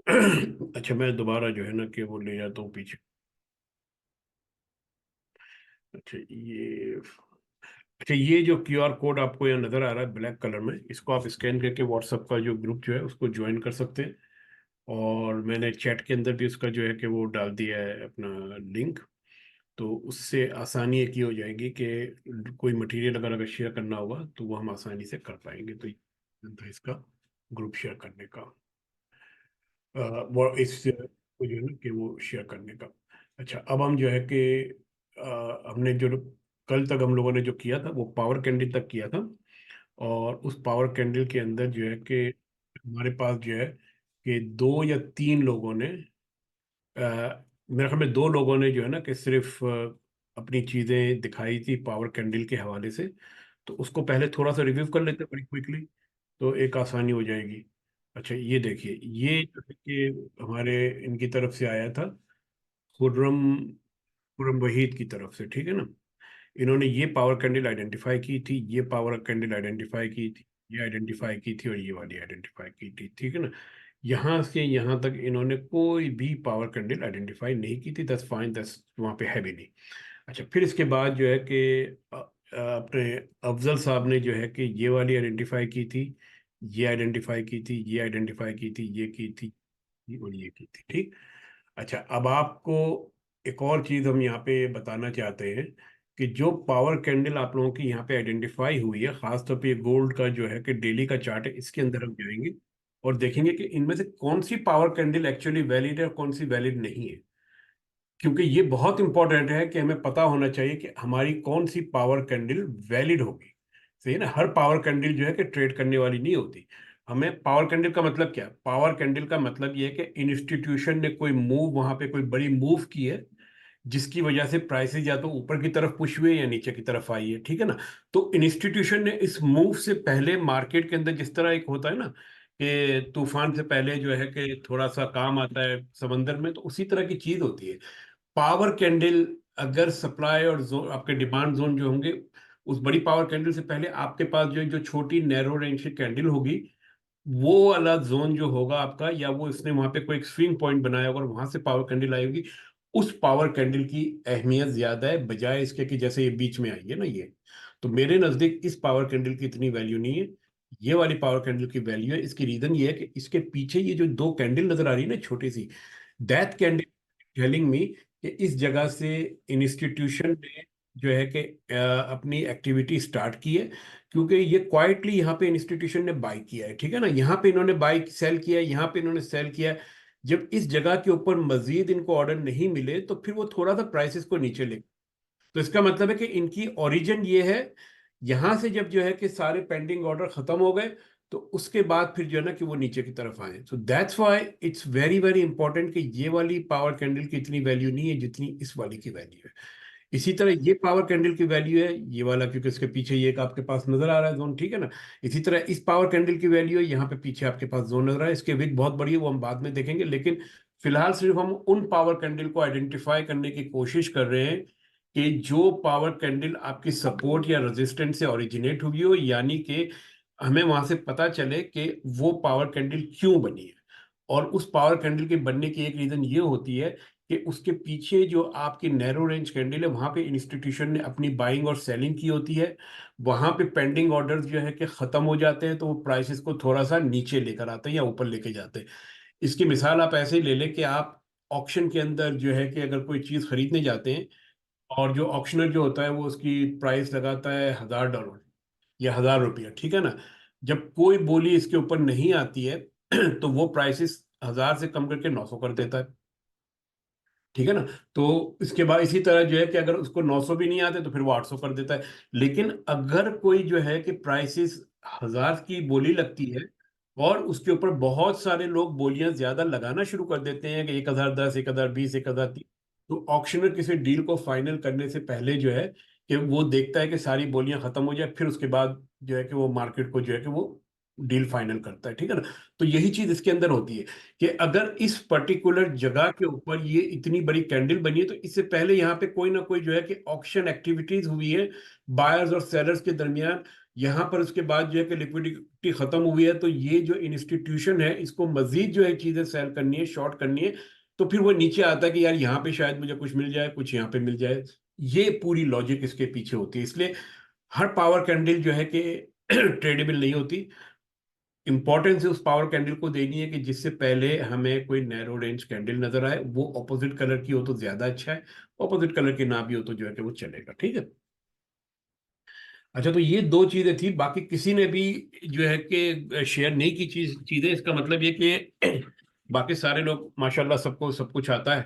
अच्छा, मैं दोबारा जो है ना कि वो ले जाता हूँ पीछे। अच्छा ये अच्छा, ये जो क्यूआर कोड आपको यहाँ नजर आ रहा है ब्लैक कलर में, इसको आप स्कैन करके व्हाट्सएप का जो ग्रुप जो है उसको ज्वाइन कर सकते हैं। और मैंने चैट के अंदर भी उसका जो है कि वो डाल दिया है अपना लिंक। तो उससे आसानी एक ही हो जाएगी कि कोई मटेरियल अगर शेयर करना होगा तो वो हम आसानी से कर पाएंगे। तो इसका ग्रुप शेयर करने का, वो इस वो जो है ना कि वो शेयर करने का। अच्छा, अब हम जो है कि हमने जो कल तक हम लोगों ने जो किया था वो पावर कैंडल तक किया था। और उस पावर कैंडल के अंदर जो है कि हमारे पास जो है कि दो या तीन लोगों ने, मेरे ख्याल में दो लोगों ने जो है ना कि सिर्फ अपनी चीज़ें दिखाई थी पावर कैंडल के हवाले से। तो उसको पहले थोड़ा सा रिव्यू कर लेते हैं बड़ी क्विकली, तो एक आसानी हो जाएगी। अच्छा, ये देखिए, ये जो है कि हमारे इनकी तरफ से आया था, खुर्रम खुर्रम वहीद की तरफ से, ठीक है ना। इन्होंने ये पावर कैंडल आइडेंटिफाई की थी, ये पावर कैंडल आइडेंटिफाई की थी, ये आइडेंटिफाई की थी और ये वाली आइडेंटिफाई की थी, ठीक है ना। यहाँ से यहाँ तक इन्होंने कोई भी पावर कैंडल आइडेंटिफाई नहीं की थी, दस फाइन, दस वहाँ पे है भी नहीं। अच्छा, फिर इसके बाद जो है कि अपने अफजल साहब ने जो है कि ये वाली आइडेंटिफाई की थी, ये आइडेंटिफाई की थी, ये आइडेंटिफाई की थी, ये की थी, और ये की थी, ठीक। अच्छा, अब आपको एक और चीज हम यहाँ पे बताना चाहते हैं कि जो पावर कैंडल आप लोगों की यहाँ पे आइडेंटिफाई हुई है, खासतौर पे गोल्ड का जो है कि डेली का चार्ट है, इसके अंदर हम जाएंगे और देखेंगे कि इनमें से कौन सी पावर कैंडल एक्चुअली वैलिड है और कौन सी वैलिड नहीं है। क्योंकि ये बहुत इंपॉर्टेंट है कि हमें पता होना चाहिए कि हमारी कौन सी पावर कैंडल वैलिड होगी। सही है ना, हर पावर कैंडल जो है कि ट्रेड करने वाली नहीं होती। हमें पावर कैंडल का मतलब क्या, पावर कैंडल का मतलब ये है कि इंस्टीट्यूशन ने कोई मूव, वहां पे कोई बड़ी मूव की है, जिसकी वजह से प्राइसेस या तो ऊपर की तरफ पुश हुए या नीचे की तरफ आई है, ठीक है ना। तो इंस्टीट्यूशन ने इस मूव से पहले मार्केट के अंदर, जिस तरह एक होता है ना कि तूफान से पहले जो है कि थोड़ा सा काम आता है समंदर में, तो उसी तरह की चीज होती है पावर कैंडल। अगर सप्लाई और जोन, आपके डिमांड जोन जो होंगे, उस बड़ी पावर कैंडल से पहले आपके पास जो जो छोटी नैरो रेंज की कैंडल होगी, वो वाला जोन जो होगा आपका, या वो इसने वहां पे कोई एक स्विंग पॉइंट बनाया होगा और वहां से पावर कैंडल आई होगी, उस पावर कैंडल की अहमियत ज्यादा है बजाय इसके कि जैसे ये बीच में आई है ना ये। तो मेरे नजदीक इस पावर कैंडल की इतनी वैल्यू नहीं है, ये वाली पावर कैंडल की वैल्यू है। इसकी रीजन ये है कि इसके पीछे ये जो दो कैंडल नजर आ रही है ना छोटी सी, दैट कैंडल टेलिंग मी कि इस जगह से इंस्टीट्यूशन ने जो है कि अपनी एक्टिविटी स्टार्ट की है। क्योंकि ये क्वाइटली यहाँ पे इंस्टीट्यूशन ने बाई किया है, ठीक है ना, यहाँ पे इन्होंने बाई सेल किया है, यहाँ पे इन्होंने सेल किया है। जब इस जगह के ऊपर मजीद इनको ऑर्डर नहीं मिले तो फिर वो थोड़ा सा प्राइसेस को नीचे ले। तो इसका मतलब है कि इनकी ओरिजिन ये है, यहां से जब जो है कि सारे पेंडिंग ऑर्डर खत्म हो गए, तो उसके बाद फिर जो है ना कि वो नीचे की तरफ आए। So that's why it's very very important कि ये वाली पावर कैंडल की इतनी वैल्यू नहीं है जितनी इस वाली की वैल्यू है। इसी तरह ये पावर कैंडल की वैल्यू है ये वाला, क्योंकि इसके पीछे ये एक आपके पास नजर आ रहा है जोन, ठीक है ना। इसी तरह इस पावर कैंडल की वैल्यू है, यहाँ पे पीछे आपके पास जोन नजर आ रहा है। इसके विक बहुत बड़ी है, वो हम बाद में देखेंगे, लेकिन फिलहाल सिर्फ हम उन पावर कैंडल को आइडेंटिफाई करने की कोशिश कर रहे हैं कि जो पावर कैंडल आपकी सपोर्ट या रेजिस्टेंस से ओरिजिनेट हुई हो, यानी कि हमें वहां से पता चले कि वो पावर कैंडल क्यों बनी है। और उस पावर कैंडल के बनने की एक रीजन ये होती है कि उसके पीछे जो आपकी नैरो रेंज कैंडल है, वहां पे इंस्टीट्यूशन ने अपनी बाइंग और सेलिंग की होती है। वहां पे पेंडिंग ऑर्डर्स जो है कि खत्म हो जाते हैं, तो वो प्राइसेस को थोड़ा सा नीचे लेकर आते हैं या ऊपर लेके जाते हैं। इसकी मिसाल आप ऐसे ही ले लें कि आप ऑक्शन के अंदर जो है कि अगर कोई चीज खरीदने जाते हैं, और जो ऑक्शनर जो होता है वो उसकी प्राइस लगाता है $1000 या ₹1000, ठीक है ना। जब कोई बोली इसके ऊपर नहीं आती है तो वो प्राइसेस 1000 से कम करके 900 कर देता है, ठीक है ना। तो इसके बाद इसी तरह जो है कि अगर उसको 900 भी नहीं आते तो फिर वो 800 कर देता है। लेकिन अगर कोई जो है कि प्राइसेस 1000 की बोली लगती है और उसके ऊपर बहुत सारे लोग बोलियां ज्यादा लगाना शुरू कर देते हैं कि 1010, 1020, 1030, तो ऑक्शनर किसी डील को फाइनल करने से पहले जो है कि वो देखता है कि सारी बोलियां खत्म हो जाए, फिर उसके बाद जो है कि वो मार्केट को जो है कि वो डील फाइनल करता है, ठीक है ना। तो यही चीज इसके अंदर होती है कि अगर इस पर्टिकुलर जगह के ऊपर ये इतनी बड़ी कैंडल बनी है, तो इससे पहले यहाँ पे कोई ना कोई जो है कि ऑक्शन एक्टिविटीज हुई है बायर्स और सेलर्स के दरमियान, यहाँ पर उसके बाद जो है कि लिक्विडिटी खत्म हुई है, तो ये जो इंस्टीट्यूशन है इसको मजीद जो है चीजें सेल करनी है, शॉर्ट करनी है, तो फिर वो नीचे आता है कि यार यहाँ पे शायद मुझे कुछ मिल जाए, कुछ यहाँ पे मिल जाए। ये पूरी लॉजिक इसके पीछे होती है। इसलिए हर पावर कैंडल जो है कि ट्रेडेबल नहीं होती। इंपॉर्टेंस उस पावर कैंडल को देनी है कि जिससे पहले हमें कोई नैरो रेंज कैंडल नजर आए, वो ऑपोजिट कलर की हो तो ज्यादा अच्छा है, ऑपोजिट कलर की ना भी हो तो जो है कि वो चलेगा। ठीक है। अच्छा, तो ये दो चीजें थी, बाकी किसी ने भी जो है कि शेयर नहीं की चीजें। इसका मतलब ये कि बाकी सारे लोग माशाल्लाह सबको सब कुछ आता है,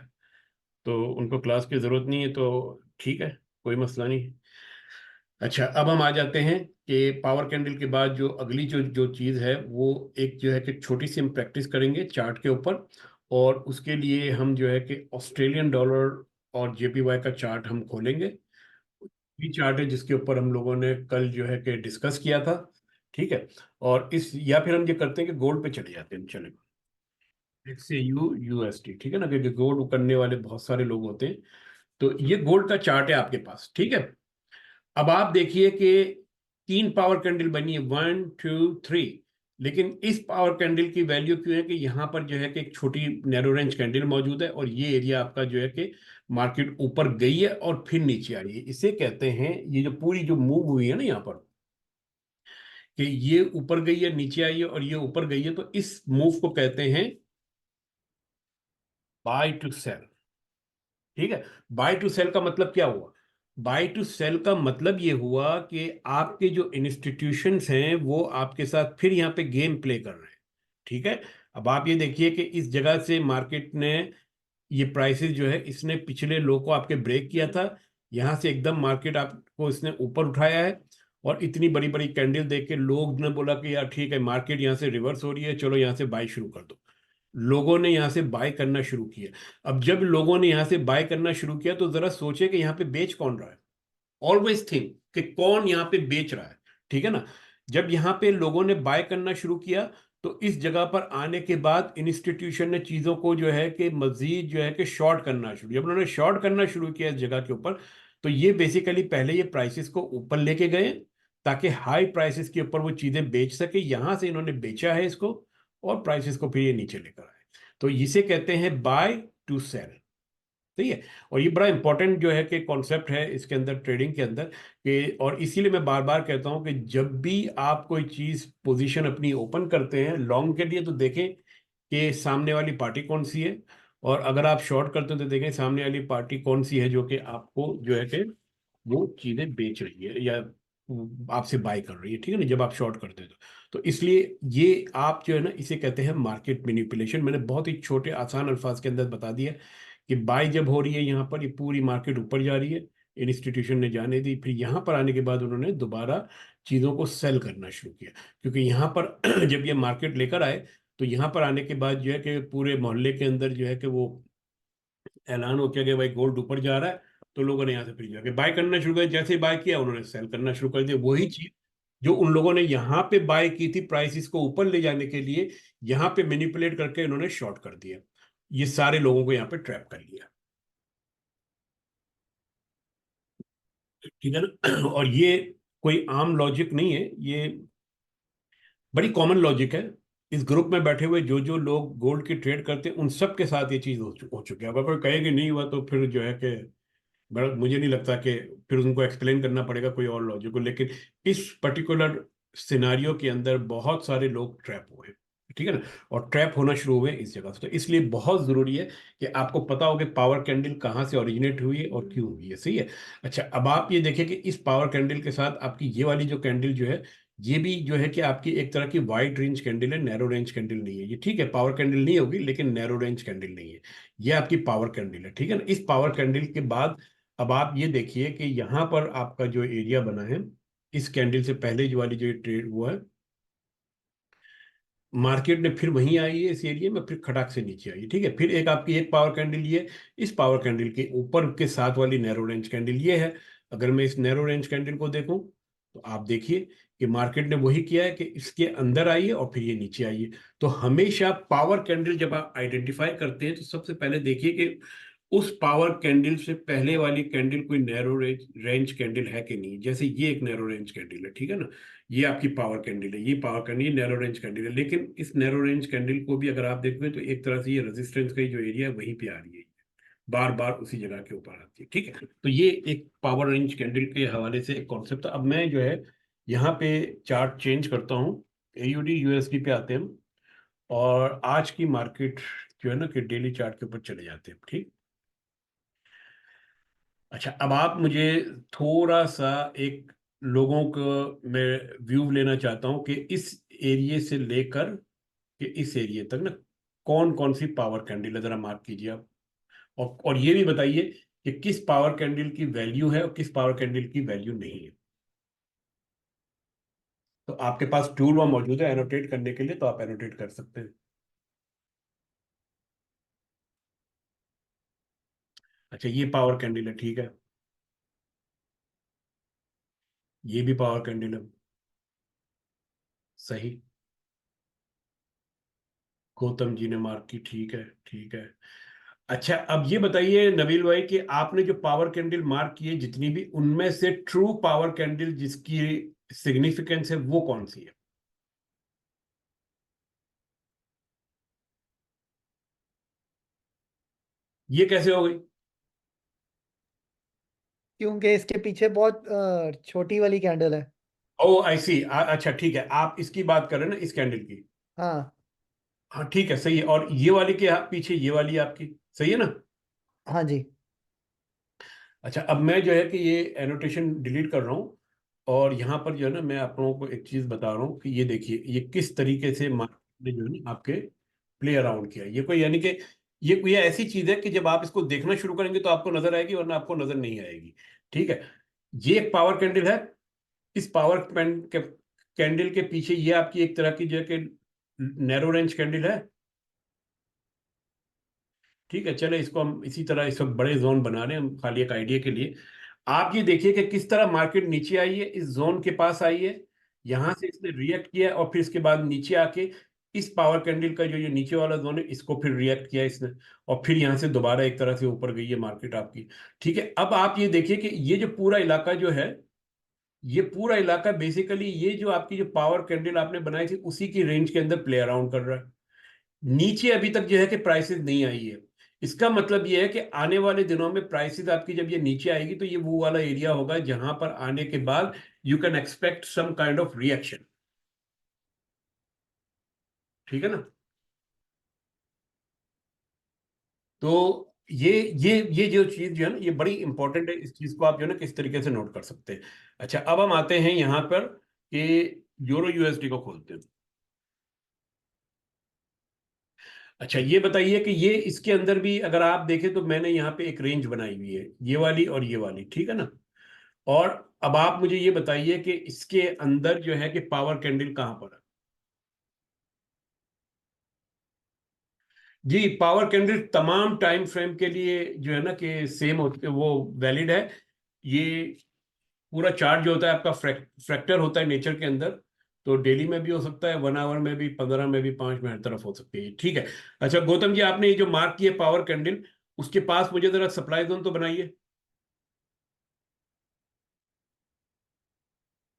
तो उनको क्लास की जरूरत नहीं है, तो ठीक है, कोई मसला नहीं। अच्छा, अब हम आ जाते हैं कि पावर कैंडल के बाद जो अगली जो जो चीज़ है वो एक जो है कि छोटी सी हम प्रैक्टिस करेंगे चार्ट के ऊपर। और उसके लिए हम जो है कि ऑस्ट्रेलियन डॉलर और जेपीवाई का चार्ट हम खोलेंगे। ये चार्ट है जिसके ऊपर हम लोगों ने कल जो है कि डिस्कस किया था। ठीक है। और इस या फिर हम ये करते हैं कि गोल्ड पे चले जाते हैं, चले से यूएसटी, ठीक है ना, क्योंकि गोल्ड करने वाले बहुत सारे लोग होते हैं। तो ये गोल्ड का चार्ट है आपके पास। ठीक है। अब आप देखिए कि तीन पावर कैंडल बनी है, 1 2 3। लेकिन इस पावर कैंडल की वैल्यू क्यों है कि यहाँ पर जो है कि एक छोटी नैरो रेंज कैंडल मौजूद है, और ये एरिया आपका जो है कि मार्केट ऊपर गई है और फिर नीचे आ रही है। इसे कहते हैं, ये जो पूरी जो मूव हुई है ना यहाँ पर, कि ये ऊपर गई है, नीचे आई है और ये ऊपर गई है, तो इस मूव को कहते हैं बाय टू सेल। ठीक है। बाय टू सेल का मतलब क्या हुआ? बाय टू सेल का मतलब ये हुआ कि आपके जो इंस्टीट्यूशंस हैं वो आपके साथ फिर यहाँ पे गेम प्ले कर रहे हैं। ठीक है। अब आप ये देखिए कि इस जगह से मार्केट ने ये प्राइसेस जो है इसने पिछले लो को आपके ब्रेक किया था। यहाँ से एकदम मार्केट आपको इसने ऊपर उठाया है, और इतनी बड़ी बड़ी कैंडल देख के लोग ने बोला कि यार ठीक है, मार्केट यहाँ से रिवर्स हो रही है, चलो यहाँ से बाई शुरू कर दो। लोगों ने यहाँ से बाय करना शुरू किया। अब जब लोगों ने यहाँ से बाय करना शुरू किया तो जरा सोचे कि यहाँ पे बेच कौन रहा है। ऑलवेज थिंक कि कौन यहाँ पे बेच रहा है। ठीक है ना। जब यहाँ पे लोगों ने बाय करना शुरू किया, तो इस जगह पर आने के बाद इंस्टीट्यूशन ने चीजों को जो है कि मजीद जो है कि शॉर्ट करना शुरू, जब उन्होंने शॉर्ट करना शुरू किया इस जगह के ऊपर, तो ये बेसिकली पहले ये प्राइसेस को ऊपर लेके गए ताकि हाई प्राइसेस के ऊपर वो चीजें बेच सके। यहां से इन्होंने बेचा है इसको, और प्राइसेस को फिर ये नीचे लेकर आए। तो इसे कहते हैं बाय टू सेल। सही है। और ये बड़ा इंपॉर्टेंट जो है कि कॉन्सेप्ट है इसके अंदर, ट्रेडिंग के अंदर, कि और इसीलिए मैं बार बार कहता हूं कि जब भी आप कोई चीज पोजीशन अपनी ओपन करते हैं लॉन्ग के लिए, तो देखें कि सामने वाली पार्टी कौन सी है, और अगर आप शॉर्ट करते हो तो देखें सामने वाली पार्टी कौन सी है जो कि आपको जो है कि वो चीजें बेच रही है या आपसे बाय कर रही है। ठीक है ना, जब आप शॉर्ट करते हो तो इसलिए ये आप जो है ना, इसे कहते हैं मार्केट मैनिपुलेशन। मैंने बहुत ही छोटे आसान अल्फाज के अंदर बता दिया कि बाय जब हो रही है यहाँ पर, ये पूरी मार्केट ऊपर जा रही है, इंस्टीट्यूशन ने जाने दी, फिर यहाँ पर आने के बाद उन्होंने दोबारा चीज़ों को सेल करना शुरू किया। क्योंकि यहाँ पर जब ये मार्केट लेकर आए, तो यहाँ पर आने के बाद जो है कि पूरे मोहल्ले के अंदर जो है कि वो ऐलान हो गया कि भाई गोल्ड ऊपर जा रहा है, तो लोगों ने यहाँ से फिर जाके बाय करना शुरू कर दिया। जैसे ही बाय किया उन्होंने सेल करना शुरू कर दिया। वही चीज जो उन लोगों ने यहाँ पे बाय की थी प्राइसेस को ऊपर ले जाने के लिए, यहाँ पे मैनिपुलेट करके इन्होंने शॉर्ट कर दिया। ये सारे लोगों को यहाँ पे ट्रैप कर लिया। ठीक है ना। और ये कोई आम लॉजिक नहीं है, ये बड़ी कॉमन लॉजिक है। इस ग्रुप में बैठे हुए जो जो लोग गोल्ड की ट्रेड करते हैं उन सब के साथ ये चीज हो चुकी है। अगर कोई कहे कि नहीं हुआ तो फिर जो है कि मुझे नहीं लगता कि फिर उनको एक्सप्लेन करना पड़ेगा कोई और लॉजिक को। लेकिन इस पर्टिकुलर सिनारियो के अंदर बहुत सारे लोग ट्रैप हुए हैं। ठीक है ना। और ट्रैप होना शुरू हुए इस जगह से। तो इसलिए बहुत जरूरी है कि आपको पता हो कि पावर कैंडल कहाँ से ओरिजिनेट हुई है और क्यों हुई है। सही है। अच्छा, अब आप ये देखिए कि इस पावर कैंडल के साथ आपकी ये वाली जो कैंडल जो है, ये भी जो है कि आपकी एक तरह की वाइड रेंज कैंडल है, नैरो रेंज कैंडल नहीं है ये। ठीक है, पावर कैंडल नहीं होगी लेकिन नैरो रेंज कैंडल नहीं है। ये आपकी पावर कैंडल है। ठीक है ना। इस पावर कैंडल के बाद अब आप ये देखिए कि यहाँ पर आपका जो एरिया बना है, इस कैंडल से पहले जो वाली जो ट्रेड हुआ है, मार्केट ने फिर वहीं आई है इस एरिया में, फिर खटाक से नीचे आई है। ठीक है। फिर एक आपकी एक पावर कैंडल ये, इस पावर कैंडल के ऊपर के साथ वाली नैरो रेंज कैंडल ये है। अगर मैं इस नैरो रेंज कैंडल को देखूं, तो आप देखिए कि मार्केट ने वही किया है कि इसके अंदर आई है और फिर ये नीचे आई है। तो हमेशा पावर कैंडल जब आप आइडेंटिफाई करते हैं तो सबसे पहले देखिए कि उस पावर कैंडल से पहले वाली कैंडल कोई नैरो रेंज कैंडल है कि नहीं। जैसे ये एक नैरो रेंज कैंडल है, ठीक है ना, ये आपकी पावर कैंडल है, ये power candle narrow range candle है, लेकिन इस नैरो रेंज कैंडल को भी अगर आप देखोगे तो एक तरह से ये रेजिस्टेंस का जो एरिया है वहीं पे आ रही है, बार बार उसी जगह के ऊपर आती है, ठीक है। तो ये एक पावर रेंज कैंडल के हवाले से एक कॉन्सेप्ट था। अब मैं जो है यहाँ पे चार्ट चेंज करता हूँ, एयूडी यूएसडी पे आते हैं हम, और आज की मार्केट जो है ना कि डेली चार्ट के ऊपर चले जाते हैं, ठीक। अच्छा, अब आप मुझे थोड़ा सा एक लोगों को मैं व्यू लेना चाहता हूँ कि इस एरिया से लेकर के इस एरिया तक ना कौन कौन सी पावर कैंडल है, जरा मार्क कीजिए आप। और ये भी बताइए कि किस पावर कैंडल की वैल्यू है और किस पावर कैंडल की वैल्यू नहीं है। तो आपके पास टूल वहां मौजूद है एनोटेट करने के लिए, तो आप एनोटेट कर सकते हैं। अच्छा, ये पावर कैंडल है, ठीक है। ये भी पावर कैंडल है, सही। गौतम जी ने मार्क की, ठीक है, ठीक है। अच्छा, अब ये बताइए नबील भाई कि आपने जो पावर कैंडल मार्क की है जितनी भी, उनमें से ट्रू पावर कैंडल जिसकी सिग्निफिकेंस है वो कौन सी है? ये कैसे हो गई? क्योंकि इसके पीछे बहुत छोटी वाली कैंडल है। ओ आई सी। अच्छा ठीक है, आप इसकी बात कर रहे हैं ना, इस कैंडल की। हाँ। हाँ ठीक है, सही है। और ये वाली के पीछे ये वाली आपकी, सही है ना? हाँ जी। अच्छा, अब मैं जो है कि ये एनोटेशन डिलीट कर रहा हूँ, और यहाँ पर जो है ना मैं आप लोगों को एक चीज बता रहा हूँ कि ये देखिए ये किस तरीके से मार्केट ने जो है ना आपके प्ले अराउंड किया। ये कोई यानी कि ये ऐसी चीज है कि जब आप इसको देखना शुरू करेंगे तो आपको नजर आएगी, वरना आपको नजर नहीं आएगी, ठीक है। ये एक पावर कैंडल है। इस पावर कैंडल के पीछे ये आपकी एक तरह की जो है कि नैरो रेंज कैंडल है, ठीक है। चले इसको हम इसी तरह इस वक्त बड़े जोन बना रहे हैं हम, खाली एक आइडिया के लिए। आप ये देखिए कि किस तरह मार्केट नीचे आई है, इस जोन के पास आई है, यहां से इसने रिएक्ट किया, और फिर इसके बाद नीचे आके इस पावर कैंडल का जो ये नीचे वाला जोन है इसको फिर रिएक्ट किया इसने, और फिर यहां से दोबारा एक तरह से ऊपर गई है मार्केट आपकी, ठीक है। अब आप ये देखिए कि ये जो पूरा इलाका जो है, ये पूरा इलाका बेसिकली ये जो आपकी जो पावर कैंडल आपने बनाई थी उसी की रेंज के अंदर प्ले अराउंड कर रहा है। नीचे अभी तक जो है कि प्राइसेस नहीं आई है। इसका मतलब ये है कि आने वाले दिनों में प्राइसेस आपकी जब ये नीचे आएगी तो ये वो वाला एरिया होगा जहां पर आने के बाद you can expect some kind of reaction, ठीक है ना। तो ये जो चीज जो है ना ये बड़ी इंपॉर्टेंट है, इस चीज को आप जो है ना किस तरीके से नोट कर सकते हैं। अच्छा, अब हम आते हैं यहां पर कि यूरो यूएसडी को खोलते हैं। अच्छा, ये बताइए कि ये इसके अंदर भी अगर आप देखें तो मैंने यहाँ पे एक रेंज बनाई हुई है, ये वाली और ये वाली, ठीक है ना। और अब आप मुझे ये बताइए कि इसके अंदर जो है कि पावर कैंडल कहां पर है? जी, पावर कैंडल तमाम टाइम फ्रेम के लिए जो है ना कि सेम होते वो वैलिड है। ये पूरा चार्ट जो होता है आपका फ्रैक्टर होता है नेचर के अंदर, तो डेली में भी हो सकता है, 1 आवर में भी, 15 में भी, 5 में, हर तरफ हो सकती है, ठीक है। अच्छा गौतम जी, आपने ये जो मार्क किए पावर कैंडल, उसके पास मुझे जरा सप्लाई जोन तो बनाइए।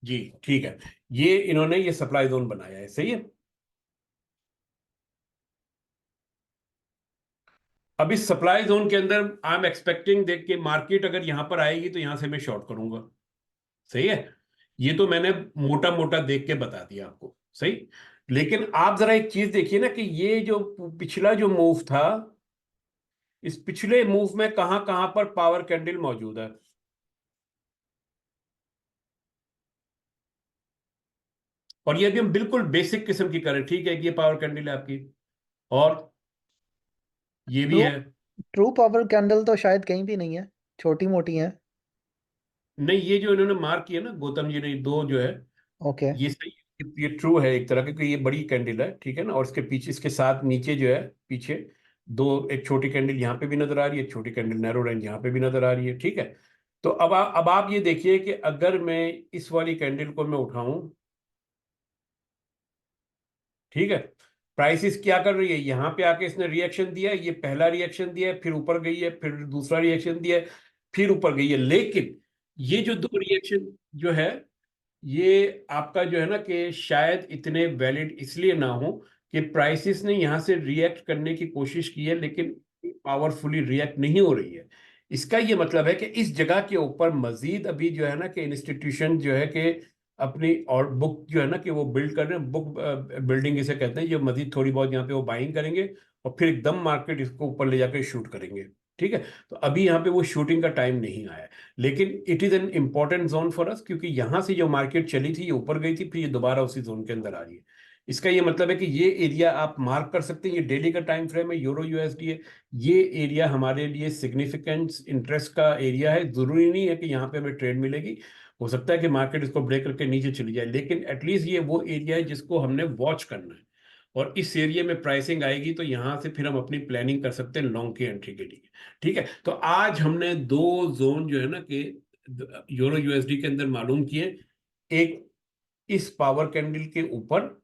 जी, ठीक है। ये इन्होंने ये सप्लाई जोन बनाया है, सही है। अब इस सप्लाई जोन के अंदर आई एम एक्सपेक्टिंग देख के मार्केट अगर यहां पर आएगी तो यहां से मैं शॉर्ट करूंगा, सही है। ये तो मैंने मोटा मोटा देख के बता दिया आपको, सही। लेकिन आप जरा एक चीज देखिए ना कि ये जो पिछला जो मूव था, इस पिछले मूव में कहां कहां पर पावर कैंडल मौजूद है। और ये भी हम बिल्कुल बेसिक किस्म की करें, ठीक है, कि ये पावर कैंडल है आपकी, और ये भी ट्रू है। ट्रू पावर कैंडल तो शायद कहीं भी नहीं है, छोटी मोटी है। नहीं, ये जो इन्होंने मार्क किया ना गौतम जी ने, दो जो है, ओके। ये सही है, ये ट्रू है एक तरह की, क्योंकि ये बड़ी कैंडल है, ठीक है ना। और इसके पीछे, इसके साथ नीचे जो है पीछे दो, एक छोटी कैंडल यहाँ पे भी नजर आ रही है, एक छोटी कैंडल नैरो रेंज यहाँ पे भी नजर आ रही है, ठीक है। तो अब आप ये देखिए कि अगर मैं इस वाली कैंडल को मैं उठाऊं, ठीक है, प्राइसेस क्या कर रही है, यहाँ पे आके इसने रिएक्शन दिया, ये पहला रिएक्शन दिया है, फिर ऊपर गई है, फिर दूसरा रिएक्शन दिया है, फिर ऊपर गई है। लेकिन ये जो दो रिएक्शन जो है, ये आपका जो है ना कि शायद इतने वैलिड इसलिए ना हो कि प्राइसेस ने यहाँ से रिएक्ट करने की कोशिश की है, लेकिन पावरफुली रिएक्ट नहीं हो रही है। इसका ये मतलब है कि इस जगह के ऊपर मजीद अभी जो है ना कि इंस्टीट्यूशन जो है कि अपनी और बुक जो है ना कि वो बिल्ड कर रहे हैं, बुक बिल्डिंग इसे कहते हैं। ये मजीद थोड़ी बहुत यहाँ पे वो बाइंग करेंगे और फिर एकदम मार्केट इसको ऊपर ले जाकर शूट करेंगे। ठीक है, तो अभी यहाँ पे वो शूटिंग का टाइम नहीं आया है, लेकिन it is an important zone for us, क्योंकि यहाँ से जो मार्केट चली थी ये ऊपर गई थी, फिर ये दोबारा उसी जोन के अंदर आ रही है। इसका ये मतलब है कि ये एरिया आप मार्क कर सकते हैं, ये डेली का टाइम फ्रेम है, यूरो यूएसडी है। ये एरिया हमारे लिए सिग्निफिकेंट इंटरेस्ट का एरिया है। जरूरी नहीं है कि यहाँ पे हमें ट्रेड मिलेगी, हो सकता है कि मार्केट इसको ब्रेक करके नीचे चली जाए, लेकिन एटलीस्ट ये वो एरिया है जिसको हमने वॉच करना है। और इस एरिया में प्राइसिंग आएगी तो यहां से फिर हम अपनी प्लानिंग कर सकते हैं लॉन्ग की एंट्री के लिए। ठीक है, तो आज हमने दो जोन जो है ना कि यूरो यूएसडी के अंदर मालूम किए। एक इस पावर कैंडल के ऊपर,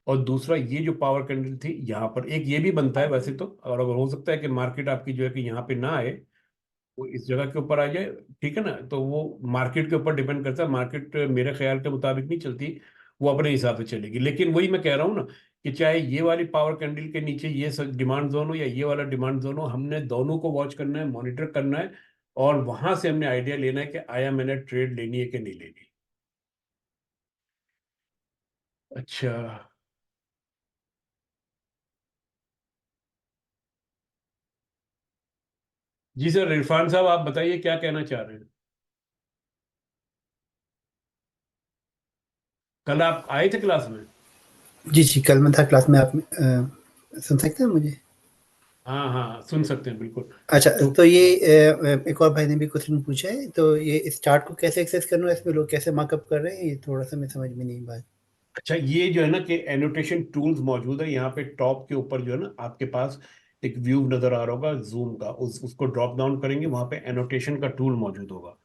और दूसरा ये जो पावर कैंडल थी यहाँ पर। एक ये भी बनता है वैसे तो, और अगर हो सकता है कि मार्केट आपकी जो है कि यहाँ पे ना आए, वो इस जगह के ऊपर आ जाए। ठीक है ना, तो वो मार्केट के ऊपर डिपेंड करता है। मार्केट मेरे ख्याल के मुताबिक नहीं चलती, वो अपने हिसाब से चलेगी। लेकिन वही मैं कह रहा हूँ ना कि चाहे ये वाली पावर कैंडल के नीचे ये डिमांड जोन हो या ये वाला डिमांड जोन हो, हमने दोनों को वॉच करना है, मॉनिटर करना है, और वहां से हमने आइडिया लेना है कि आया मैंने ट्रेड लेनी है कि नहीं लेनी। अच्छा। जी सर, इरफान साहब आप बताइए क्या कहना चाह रहे हैं। कल आप आए थे क्लास में? जी, जी, कल मैं था क्लास में। आप सुन सकते हैं मुझे? हाँ हाँ, सुन सकते हैं बिल्कुल। अच्छा, तो तो ये एक और भाई ने भी क्वेश्चन पूछा है, तो ये इस चार्ट को कैसे एक्सेस करना है, इसमें लोग कैसे मार्कअप कर रहे हैं, ये थोड़ा-सा मैं समझ में नहीं पाया। अच्छा, ये जो है ना कि एनोटेशन टूल्स मौजूद है यहाँ पे टॉप के ऊपर, जो है ना आपके पास एक व्यू नजर आ रहा होगा जूम का, उसको ड्रॉप डाउन करेंगे, वहां पे एनोटेशन का टूल मौजूद होगा,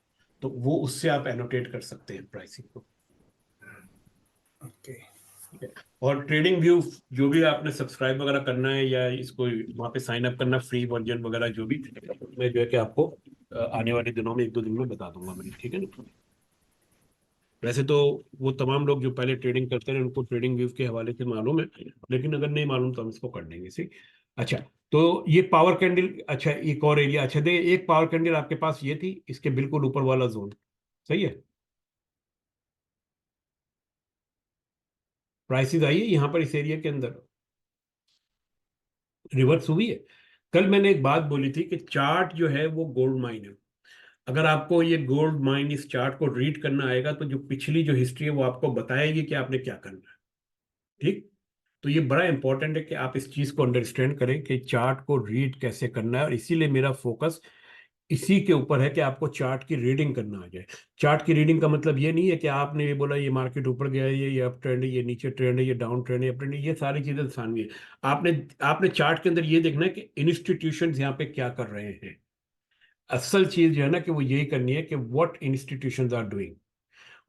तो वो उससे आप एनोटेट कर सकते हैं प्राइसिंग को। ओके। ठीक है, और ट्रेडिंग व्यू जो भी आपने सब्सक्राइब वगैरह करना है या इसको वहाँ पे साइन अप करना, फ्री वर्जन वगैरह जो भी, मैं जो है कि आपको आने वाले दिनों में एक दो दिन में बता दूंगा मैं। ठीक है ना, वैसे तो वो तमाम लोग जो पहले ट्रेडिंग करते हैं उनको ट्रेडिंग व्यू के हवाले से मालूम है, लेकिन अगर नहीं मालूम तो हम इसको कर देंगे। सही। अच्छा, तो ये पावर कैंडल, अच्छा एक और एरिया, अच्छा दे, एक पावर कैंडल आपके पास ये थी, इसके बिल्कुल ऊपर वाला जोन। सही है, प्राइसेस आई है यहाँ पर इस एरिया के अंदर, रिवर्स हुई है। कल मैंने एक बात बोली थी कि चार्ट जो है वो गोल्ड माइन है। अगर आपको ये गोल्ड माइन इस चार्ट को रीड करना आएगा तो जो पिछली जो हिस्ट्री है वो आपको बताएगी कि आपने क्या करना है। ठीक, तो ये बड़ा इंपॉर्टेंट है कि आप इस चीज को अंडरस्टैंड करें कि चार्ट को रीड कैसे करना है, और इसीलिए मेरा फोकस इसी के ऊपर है कि आपको चार्ट की रीडिंग करना आ जाए। चार्ट की रीडिंग का मतलब ये नहीं है कि आपने ये बोला ये मार्केट ऊपर गया है, ये अप ट्रेंड है, ये नीचे ट्रेंड है, ये डाउन ट्रेंड है, अप ट्रेंड है, ये सारी चीजें सामने है। आपने आपने चार्ट के अंदर ये देखना है कि इंस्टीट्यूशंस यहाँ पे क्या कर रहे हैं। असल चीज जो है ना कि वो यही करनी है कि व्हाट इंस्टीट्यूशंस आर डूइंग,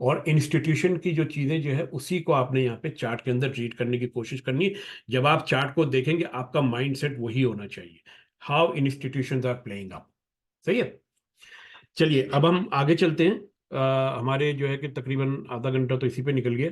और इंस्टीट्यूशन की जो चीजें जो है उसी को आपने यहाँ पे चार्ट के अंदर रीड करने की कोशिश करनी है। जब आप चार्ट को देखेंगे आपका माइंडसेट वही होना चाहिए, how institutions are playing up. सही है, चलिए अब हम आगे चलते हैं। हमारे जो है कि तकरीबन आधा घंटा तो इसी पे निकल गया।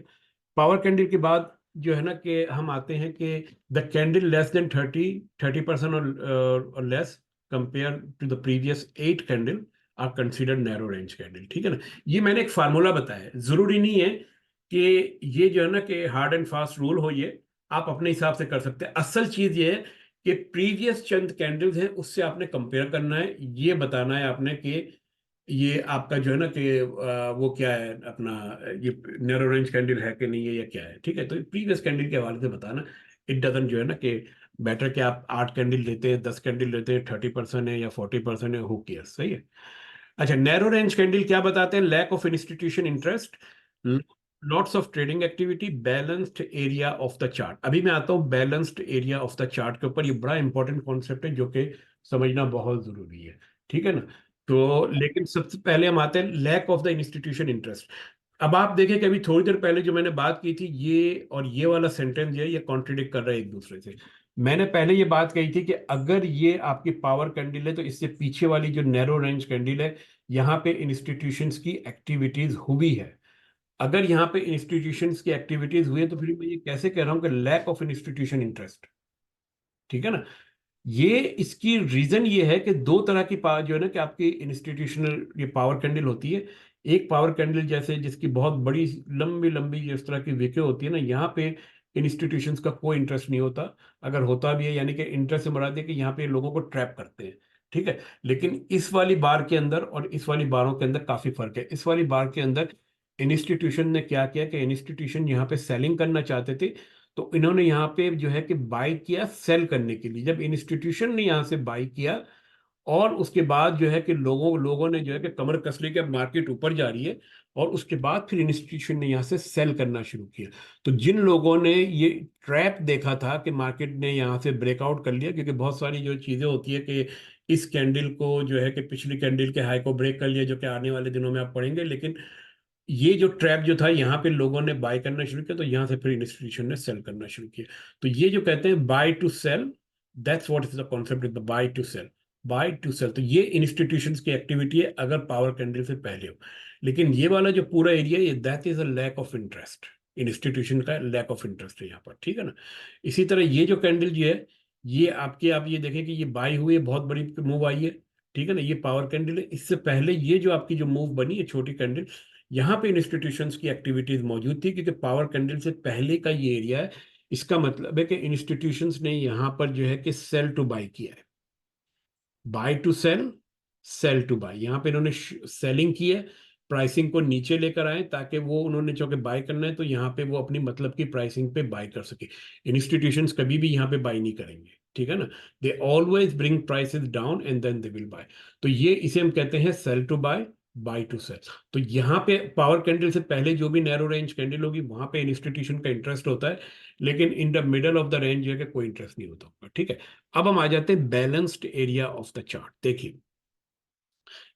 पावर कैंडल के बाद जो है ना कि हम आते हैं कि द कैंडल लेस देन 30% और less compare to the previous 8 candle are considered narrow range candle. ठीक है ना, ये मैंने एक फार्मूला बताया है, जरूरी नहीं है कि ये जो है ना कि हार्ड एंड फास्ट रूल हो, ये आप अपने हिसाब से कर सकते हैं। असल चीज ये है कि प्रीवियस चंद कैंडल्स हैं उससे आपने कंपेयर करना है, ये बताना है आपने कि ये आपका जो है ना कि वो क्या है अपना, ये नैरो रेंज कैंडल है कि नहीं है या क्या है। ठीक है, तो प्रीवियस कैंडल के हवाले से बताना। इट डजन जो है ना कि बेटर कि आप 8 कैंडल लेते हैं, 10 कैंडल लेते हैं, 30% है या 40% है, हु केयर्स। सही है। अच्छा, नैरो रेंज कैंडल क्या बताते हैं? Lack of institution interest, lots of trading activity, balanced area of the chart. अभी मैं आता हूँ balanced area of the chart के ऊपर, ये बड़ा इंपॉर्टेंट कॉन्सेप्ट है जो कि समझना बहुत जरूरी है। ठीक है ना, तो लेकिन सबसे पहले हम आते हैं lack of the institution interest. अब आप देखें कि अभी थोड़ी देर पहले जो मैंने बात की थी, ये और ये वाला सेंटेंस जो है ये कॉन्ट्रडिक्ट कर रहा है एक दूसरे से। मैंने पहले ये बात कही थी कि अगर ये आपकी पावर कैंडल है तो इससे पीछे वाली जो नैरो रेंज कैंडल है, यहाँ पे इंस्टीट्यूशंस की एक्टिविटीज हुई है। अगर यहाँ पे इंस्टीट्यूशंस की एक्टिविटीज हुई है तो फिर मैं ये कैसे कह रहा हूँ कि लैक ऑफ इंस्टीट्यूशन इंटरेस्ट। ठीक है ना। ये इसकी रीजन ये है कि दो तरह की पावर जो है ना कि आपकी इंस्टीट्यूशनल ये पावर कैंडल होती है। एक पावर कैंडल जैसे जिसकी बहुत बड़ी लंबी लंबी जिस तरह की विकें होती है ना, यहाँ पे इंस्टीट्यूशंस का कोई इंटरेस्ट नहीं होता। अगर होता भी है यानी कि इंटरेस्ट से मुराद है कि यहाँ पे लोगों को ट्रैप करते हैं। ठीक है। लेकिन इस वाली बार के अंदर और इस वाली बारों के अंदर काफी फर्क है। इस वाली बार के अंदर इंस्टीट्यूशन ने क्या किया कि इंस्टीट्यूशन यहाँ पे सेलिंग करना चाहते थे, तो इन्होंने यहाँ पे जो है कि बाई किया सेल करने के लिए। जब इंस्टीट्यूशन ने यहाँ से बाई किया और उसके बाद जो है कि लोगों लोगों ने जो है कि कमर कस ली कि अब मार्केट ऊपर जा रही है, और उसके बाद फिर इंस्टीट्यूशन ने यहाँ से सेल करना शुरू किया। तो जिन लोगों ने ये ट्रैप देखा था कि मार्केट ने यहाँ से ब्रेकआउट कर लिया, क्योंकि बहुत सारी जो चीजें होती है कि इस कैंडल को जो है कि पिछली कैंडल के हाई को ब्रेक कर लिया, जो कि आने वाले दिनों में आप पढ़ेंगे, लेकिन ये जो ट्रैप जो था यहाँ पे लोगों ने बाय करना शुरू किया, तो यहाँ से फिर इंस्टीट्यूशन ने सेल करना शुरू किया। तो ये जो कहते हैं buy to sell, that's what is the concept of the buy to sell. Buy to sell, तो ये इंस्टीट्यूशंस की एक्टिविटी है अगर पावर कैंडल से पहले हो। लेकिन ये वाला जो पूरा एरिया है, that is a lack of interest. Institution का लैक ऑफ इंटरेस्ट है यहाँ पर। ठीक है ना। इसी तरह ये जो कैंडल जो है, ये आपके आप ये देखें कि ये बाय हुई है, बहुत बड़ी मूव आई है। ठीक है ना। ये पावर कैंडल है। इससे पहले ये जो आपकी जो मूव बनी है छोटी कैंडल, यहाँ पे इंस्टीट्यूशंस की एक्टिविटीज मौजूद थी, क्योंकि पावर कैंडल से पहले का ये एरिया है। इसका मतलब है कि इंस्टीट्यूशंस ने यहाँ पर जो है कि सेल टू बाय किया है। Buy to sell, sell to buy, यहाँ पे इन्होंने सेलिंग की है, प्राइसिंग को नीचे लेकर आए ताकि वो उन्होंने जो कि बाय करना है तो यहाँ पे वो अपनी मतलब की प्राइसिंग पे बाय कर सके। इंस्टीट्यूशंस कभी भी यहाँ पे बाय नहीं करेंगे। ठीक है ना। They always bring prices down and then they will buy. तो ये इसे हम कहते हैं sell to buy, buy to sell. तो यहाँ पे पावर कैंडल से पहले जो भी नैरो रेंज कैंडल होगी वहां पे इंस्टीट्यूशन का इंटरेस्ट होता है, लेकिन in the middle of the range जो है कि कोई इंटरेस्ट नहीं होता होगा। ठीक है। अब हम आ जाते हैं balanced area of the chart. देखिए,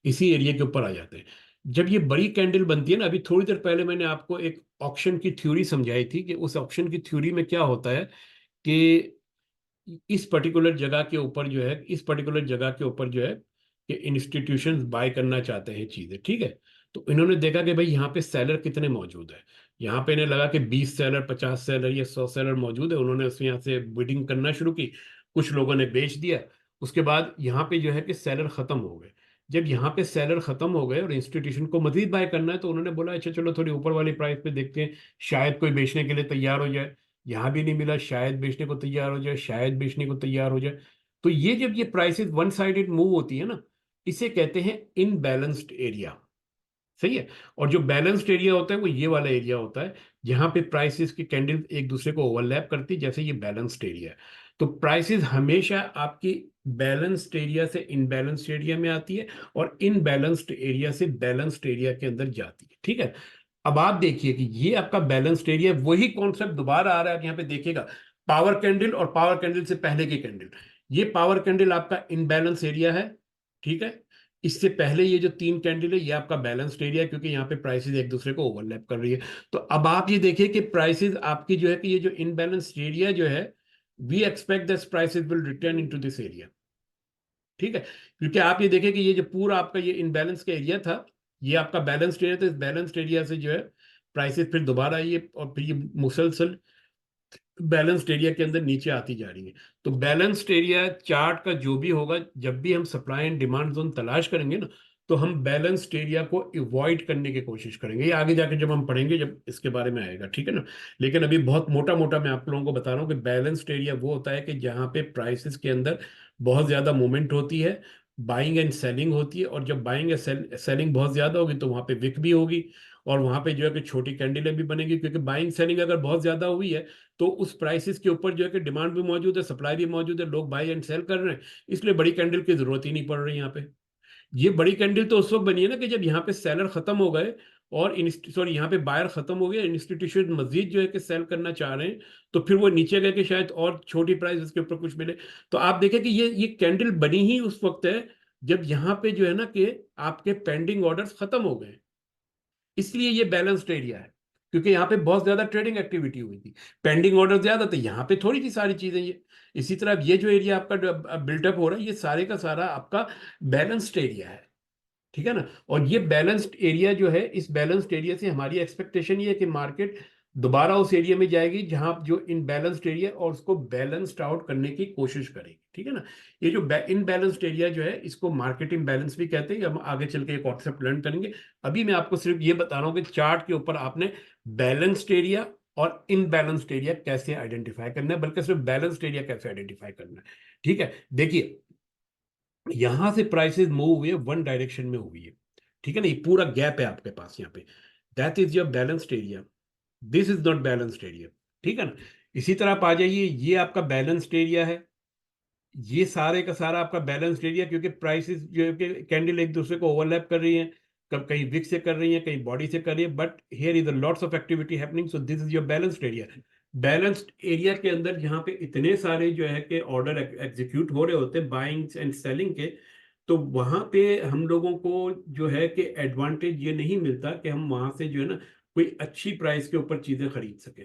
इसी एरिया के ऊपर आ जाते हैं। जब ये बड़ी कैंडल बनती है ना, अभी थोड़ी देर पहले मैंने आपको एक ऑक्शन की थ्योरी समझाई थी कि उस ऑक्शन की थ्योरी में क्या होता है कि इस पर्टिकुलर जगह के ऊपर जो है, इस पर्टिकुलर जगह के ऊपर जो है कि इंस्टीट्यूशंस बाय करना चाहते हैं चीजें। ठीक है। तो इन्होंने देखा कि भाई यहाँ पे सेलर कितने मौजूद है। यहाँ पे इन्हें लगा कि 20 सेलर, 50 सेलर या 100 सेलर मौजूद है। उन्होंने उसमें यहाँ से बिडिंग करना शुरू की। कुछ लोगों ने बेच दिया। उसके बाद यहाँ पे जो है कि सेलर खत्म हो गए। जब यहाँ पे सेलर खत्म हो गए और इंस्टीट्यूशन को मजीद बाय करना है, तो उन्होंने बोला अच्छा चलो थोड़ी ऊपर वाली प्राइस पे देखते हैं, शायद कोई बेचने के लिए तैयार हो जाए। यहाँ भी नहीं मिला, शायद बेचने को तैयार हो जाए, शायद बेचने को तैयार हो जाए। तो ये जब ये प्राइसेस वन साइडेड मूव होती है ना, इसे कहते हैं इनबैलेंस्ड एरिया। सही है। और जो बैलेंस्ड एरिया होता है वो ये वाला एरिया होता है जहां पे प्राइसेस की कैंडल एक दूसरे को ओवरलैप करती है, जैसे ये बैलेंस्ड एरिया है। तो प्राइसेस हमेशा आपकी बैलेंस्ड एरिया से इनबैलेंस्ड एरिया में आती है और इनबैलेंस्ड एरिया से बैलेंस्ड एरिया के अंदर जाती है। ठीक है। अब आप देखिए कि ये आपका बैलेंस्ड एरिया, वही कॉन्सेप्ट दोबारा आ रहा है। आप यहाँ पे देखिएगा, पावर कैंडल और पावर कैंडल से पहले की कैंडल। ये पावर कैंडल आपका इनबैलेंस एरिया है। ठीक है। इससे पहले ये जो तीन कैंडल है ये आपका बैलेंस्ड एरिया है, क्योंकि यहाँ पे प्राइसेस एक दूसरे को ओवरलैप कर रही है। तो अब आप ये देखिए कि प्राइसेस आपकी जो है कि ये जो इनबैलेंस्ड एरिया जो है, we expect this prices will return into this area. ठीक है। क्योंकि आप ये देखें कि ये जो पूरा आपका ये इनबैलेंस का एरिया था, ये आपका बैलेंस्ड एरिया था। इस बैलेंस्ड एरिया से जो है प्राइसेस फिर दोबारा ये और फिर ये मुसलसल बैलेंस्ड एरिया के अंदर नीचे आती जा रही है। तो बैलेंस्ड एरिया चार्ट का जो भी होगा, जब भी हम सप्लाई एंड डिमांड जोन तलाश करेंगे ना, तो हम बैलेंस्ड एरिया को अवॉइड करने की कोशिश करेंगे। ये आगे जाके जब हम पढ़ेंगे, जब इसके बारे में आएगा। ठीक है ना। लेकिन अभी बहुत मोटा मोटा मैं आप लोगों को बता रहा हूँ कि बैलेंस्ड एरिया वो होता है कि जहाँ पे प्राइसेस के अंदर बहुत ज्यादा मूवमेंट होती है, बाइंग एंड सेलिंग होती है। और जब बाइंग एंड सेलिंग बहुत ज्यादा होगी तो वहां पे विक भी होगी, और वहां पे जो है कि छोटी कैंडलें भी बनेगी, क्योंकि बाइंग सेलिंग अगर बहुत ज्यादा हुई है तो उस प्राइसेस के ऊपर जो है कि डिमांड भी मौजूद है, सप्लाई भी मौजूद है, लोग बाय एंड सेल कर रहे हैं, इसलिए बड़ी कैंडल की जरूरत ही नहीं पड़ रही यहाँ पे। ये बड़ी कैंडल तो उस वक्त बनी है ना कि जब यहाँ पे सेलर खत्म हो गए और सॉरी यहाँ पे बायर खत्म हो गए, इंस्टीट्यूशन मजीद जो है कि सेल करना चाह रहे हैं, तो फिर वो नीचे गए कि शायद और छोटी प्राइस इसके ऊपर कुछ मिले। तो आप देखें कि ये कैंडल बनी ही उस वक्त है जब यहाँ पे जो है ना कि आपके पेंडिंग ऑर्डर्स खत्म हो गए। इसलिए ये बैलेंस्ड एरिया है, क्योंकि यहाँ पे बहुत ज्यादा ट्रेडिंग एक्टिविटी हुई थी, पेंडिंग ऑर्डर ज्यादा थे, यहाँ पे थोड़ी थी सारी चीजें ये। इसी तरह ये जो एरिया आपका बिल्टअप हो रहा है, ये सारे का सारा आपका बैलेंस्ड एरिया है, ठीक है ना। और ये बैलेंस्ड एरिया जो है, इस बैलेंस्ड एरिया से हमारी एक्सपेक्टेशन ये है कि मार्केट दोबारा उस एरिया में जाएगी जहां जो इनबैलेंस्ड एरिया, और उसको बैलेंस्ड आउट करने की कोशिश करेगी, ठीक है ना। ये जो इनबैलेंस्ड एरिया जो है, इसको मार्केट इम्बैलेंस भी कहते हैं, हम आगे चल के एक कॉन्सेप्ट लर्न करेंगे। अभी मैं आपको सिर्फ ये बता रहा हूँ कि चार्ट के ऊपर आपने बैलेंस्ड एरिया और इनबैलेंस्ड एरिया कैसे आइडेंटिफाई करना है, बल्कि सिर्फ बैलेंस्ड एरिया कैसे आइडेंटिफाई करना है, ठीक है। देखिए, यहां से प्राइसेस मूव हुई है, वन डायरेक्शन में हुई है, ठीक है ना। ये पूरा गैप है आपके पास यहाँ पे, that is your balanced area, this is not balanced area, ठीक है ना। इसी तरह आप आ जाइए, ये आपका बैलेंस्ड एरिया है, ये सारे का सारा आपका बैलेंस्ड एरिया, क्योंकि प्राइसेस जो है कि कैंडल एक दूसरे को ओवरलैप कर रही हैं, कब कहीं विक से कर रही हैं, कहीं बॉडी से कर रही है, but here is lots of activity happening, so this is your balanced area. Balanced area के अंदर जहाँ पे इतने सारे जो है कि ऑर्डर एग्जीक्यूट हो रहे होते हैं बाइंग एंड सेलिंग के, तो वहां पे हम लोगों को जो है कि एडवांटेज ये नहीं मिलता कि हम वहां से जो है ना कोई अच्छी प्राइस के ऊपर चीजें खरीद सके,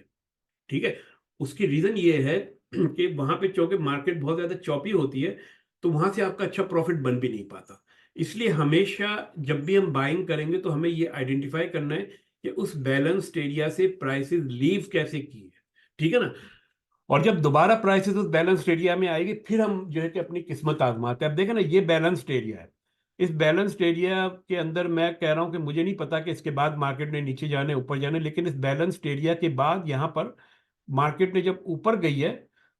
ठीक है। उसकी रीजन ये है कि वहां पे चूंकि मार्केट बहुत ज्यादा चौपी होती है, तो वहां से आपका अच्छा प्रॉफिट बन भी नहीं पाता। इसलिए हमेशा जब भी हम बाइंग करेंगे तो हमें ये आइडेंटिफाई करना है कि उस बैलेंस्ड एरिया से प्राइसेस लीव कैसे की है, ठीक है ना। और जब दोबारा प्राइसेस उस बैलेंस्ड एरिया में आएगी, फिर हम जो है कि अपनी किस्मत आजमाते हैं। अब देखें ना, ये बैलेंस्ड एरिया है, इस बैलेंस्ड एरिया के अंदर मैं कह रहा हूं कि मुझे नहीं पता कि इसके बाद मार्केट ने नीचे जाने ऊपर जाने, लेकिन इस बैलेंस्ड एरिया के बाद यहाँ पर मार्केट ने जब ऊपर गई है,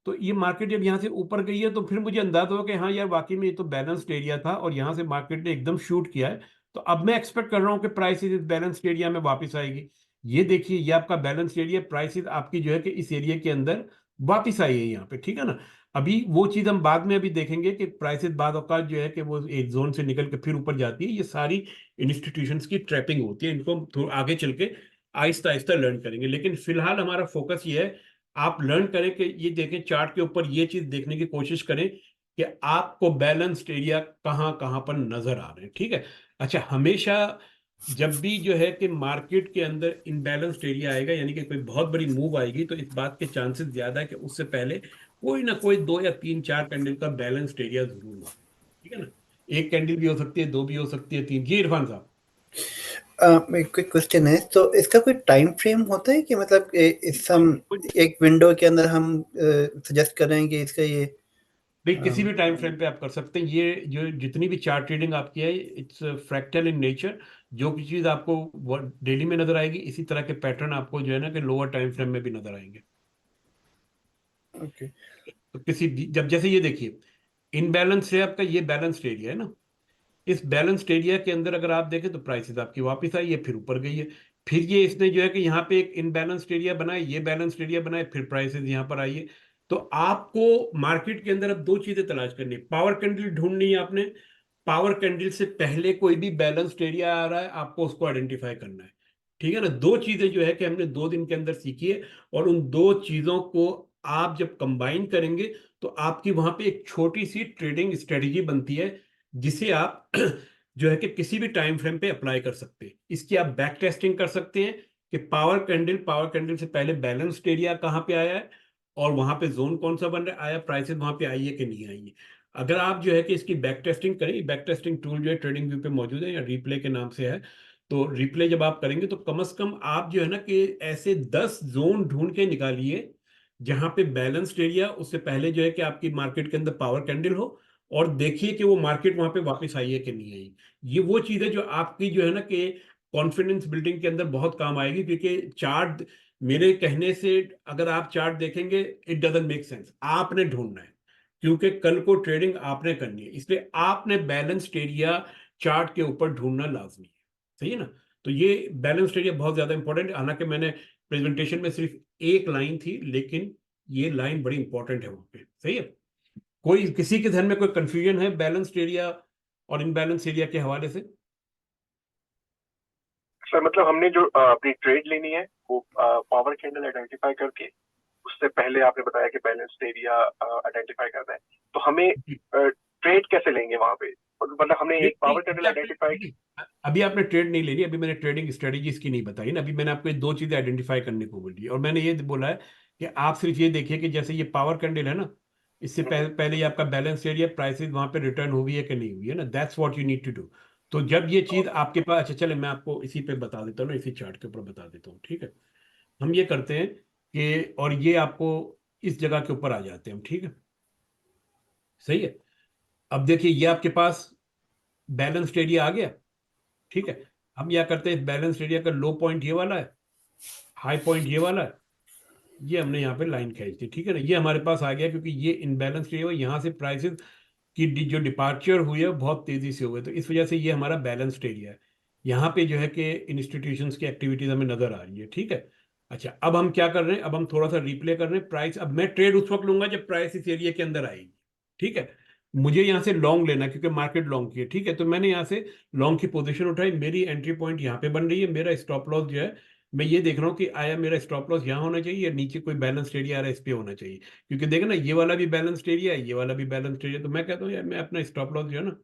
तो ये मार्केट जब यहाँ से ऊपर गई है, तो फिर मुझे अंदाजा हुआ कि हाँ यार, वाकई में ये तो बैलेंस्ड एरिया था, और यहाँ से मार्केट ने एकदम शूट किया है। तो अब मैं एक्सपेक्ट कर रहा हूँ कि प्राइसेस इस बैलेंस्ड एरिया में वापस आएगी। ये देखिए, ये आपका बैलेंस्ड एरिया, प्राइसेस आपकी जो है कि इस एरिया के अंदर वापस आई है यहाँ पे, ठीक है ना। अभी वो चीज हम बाद में अभी देखेंगे कि प्राइसेस बाद औकात जो है कि वो एक जोन से निकल के फिर ऊपर जाती है। ये सारी इंस्टीट्यूशंस की ट्रैपिंग होती है, इनको हम थोड़ा आगे चल के आहिस्ता आहिस्ता लर्न करेंगे, लेकिन फिलहाल हमारा फोकस ये है, आप लर्न करें कि ये देखें चार्ट के ऊपर, ये चीज देखने की कोशिश करें कि आपको बैलेंस्ड एरिया कहाँ कहाँ पर नजर आ रहे हैं, ठीक है। अच्छा, हमेशा जब भी जो है कि मार्केट के अंदर इनबैलेंस्ड एरिया आएगा, यानी कि कोई बहुत बड़ी मूव आएगी, तो इस बात के चांसेस ज्यादा है कि उससे पहले कोई ना कोई दो या तीन चार कैंडल का बैलेंस्ड एरिया जरूर हो, ठीक है ना। एक कैंडल भी हो सकती है, दो भी हो सकती है, तीन। जी इरफान साहब। एक क्विक क्वेश्चन है, तो इसका कोई टाइम फ्रेम होता है कि मतलब इस हम एक विंडो के अंदर हम सजेस्ट कर रहे हैं कि इसका ये भाई किसी भी टाइम फ्रेम पे आप कर सकते हैं, ये जो जितनी भी चार्ट ट्रेडिंग आपकी है, इट्स फ्रैक्टल इन नेचर। जो की चीज आपको डेली में नजर आएगी, इसी तरह के पैटर्न आपको जो है ना कि लोअर टाइम फ्रेम में भी नजर आएंगे। ओके। तो जब जैसे ये देखिए, इनबैलेंस है आपका, ये बैलेंस्ड एरिया है ना। इस बैलेंस्ड एरिया के अंदर अगर आप देखें तो प्राइसेस आपकी वापस आई है, फिर ऊपर गई है। फिर ये इसने जो है कि यहाँ पे एक इनबैलेंस्ड एरिया बनाए, ये बैलेंस्ड एरिया बनाए, फिर प्राइसेस यहाँ पर आई है। तो आपको मार्केट के अंदर अब दो चीजें तलाश करनी है, पावर कैंडल ढूंढनी है आपने। पावर कैंडल से पहले कोई भी बैलेंस्ड एरिया आ रहा है, आपको उसको आइडेंटिफाई करना है, ठीक है ना। दो चीजें जो है कि हमने 2 दिन के अंदर सीखी है, और उन दो चीजों को आप जब कंबाइन करेंगे, तो आपकी वहां पे एक छोटी सी ट्रेडिंग स्ट्रेटेजी बनती है, जिसे आप जो है कि किसी भी टाइम फ्रेम पे अप्लाई कर सकते हैं। इसकी आप बैक टेस्टिंग कर सकते हैं कि पावर कैंडल से पहले बैलेंस्ड एरिया कहाँ पे आया है, और वहां पे जोन कौन सा बन रहा है, आया प्राइसेस वहां पे आई है कि नहीं आई है। अगर आप जो है कि इसकी बैक टेस्टिंग करें, बैक टेस्टिंग टूल जो है ट्रेडिंग व्यू पे मौजूद है, या रिप्ले के नाम से है, तो रिप्ले जब आप करेंगे तो कम से कम आप जो है ना कि ऐसे 10 जोन ढूंढ के निकालिए जहां पे बैलेंस्ड एरिया, उससे पहले जो है कि आपकी मार्केट के अंदर पावर कैंडल हो, और देखिए कि वो मार्केट वहां पे वापस आई है कि नहीं आई। ये वो चीज है जो आपकी जो है ना कि कॉन्फिडेंस बिल्डिंग के अंदर बहुत काम आएगी, क्योंकि चार्ट, मेरे कहने से अगर आप चार्ट देखेंगे, इट डजंट मेक सेंस, आपने ढूंढना है, क्योंकि कल को ट्रेडिंग आपने करनी है, इसलिए आपने बैलेंस्ड एरिया चार्ट के ऊपर ढूंढना लाजमी है, सही है ना। तो ये बैलेंस्ड एरिया बहुत ज्यादा इंपॉर्टेंट है, हालांकि मैंने प्रेजेंटेशन में सिर्फ एक लाइन थी, लेकिन ये लाइन बड़ी इंपॉर्टेंट है वहां पे, सही है। कोई किसी के ध्यान में कोई कंफ्यूजन है बैलेंस्ड एरिया और इनबैलेंस एरिया के हवाले से? सर मतलब हमने जो अपनी ट्रेड लेनी है वो पावर कैंडल आइडेंटिफाई करके, उससे पहले आपने बताया कि बैलेंस्ड एरिया आइडेंटिफाई करना है, तो हमें ट्रेड कैसे लेंगे वहां पे? मतलब हमने एक पावर कैंडल आइडेंटिफाई की। अभी आपने ट्रेड नहीं लेनी, अभी मैंने ट्रेडिंग स्ट्रेटेजीज की नहीं बताई ना, अभी मैंने आपको ये दो चीजें आइडेंटिफाई करने को बोली और मैंने ये बोला है कि आप सिर्फ ये देखिए कि जैसे ये पावर कैंडल है ना, इससे पहले ये आपका बैलेंस एरिया प्राइसेस वहां पे रिटर्न हुई है कि नहीं हुई है ना, that's what you need to do. तो जब ये चीज आपके पास, अच्छा चले मैं आपको इसी पे बता देता हूँ ना, इसी चार्ट के ऊपर बता देता हूँ, ठीक है। हम ये करते हैं कि, और ये आपको इस जगह के ऊपर आ जाते हैं हम, ठीक है, सही है। अब देखिए ये आपके पास बैलेंस एरिया आ गया, ठीक है। हम क्या करते हैं, बैलेंस एरिया का लो पॉइंट ये वाला है, हाई पॉइंट ये वाला है, ये हमने यहाँ पे लाइन खींच दी, ठीक है ना, ये हमारे पास आ गया क्योंकि ये इनबैलेंस एरिया हुआ, यहाँ से प्राइसेस की जो डिपार्चर हुई है बहुत तेजी से हुए, तो इस वजह से ये हमारा बैलेंस्ड एरिया है। यहाँ पे जो है कि इंस्टीट्यूशंस की एक्टिविटीज हमें नजर आ रही है, ठीक है। अच्छा अब हम क्या कर रहे हैं, अब हम थोड़ा सा रिप्ले कर रहे हैं प्राइस। अब मैं ट्रेड उस वक्त लूंगा जब प्राइस इस एरिया के अंदर आएगी, ठीक है। मुझे यहाँ से लॉन्ग लेना है क्योंकि मार्केट लॉन्ग की है, ठीक है, तो मैंने यहाँ से लॉन्ग की पोजीशन उठाई, मेरी एंट्री पॉइंट यहाँ पे बन रही है, मेरा स्टॉप लॉस जो है मैं ये देख रहा हूँ कि आया मेरा स्टॉप लॉस यहाँ होना चाहिए या नीचे कोई बैलेंस एरिया आ रहा है इस पे होना चाहिए, क्योंकि देखो ना ये वाला भी बैलेंस्ड एरिया है, ये वाला भी बैलेंस्ड एरिया, तो मैं कहता हूँ यार मैं अपना स्टॉप लॉस जो है ना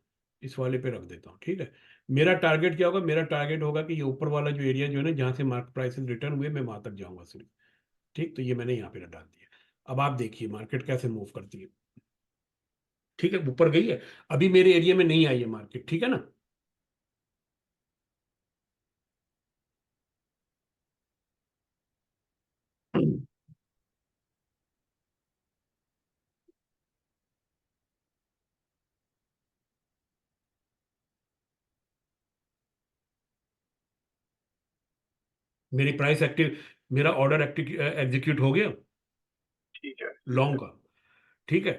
इस वाले पे रख देता हूँ, ठीक है। मेरा टारगेट क्या होगा, मेरा टारगेट होगा कि ये ऊपर वाला जो एरिया जो है ना जहाँ से मार्केट प्राइसेस रिटर्न हुए मैं वहां तक जाऊंगा सिर्फ, ठीक। तो ये मैंने यहाँ पे डाल दिया। अब आप देखिए मार्केट कैसे मूव करती है, ठीक है, ऊपर गई है, अभी मेरे एरिया में नहीं आई है मार्केट, ठीक है ना। मेरी प्राइस एक्टिव, मेरा ऑर्डर एक्टिव एग्जीक्यूट हो गया ठीक है। लॉन्ग का, ठीक है।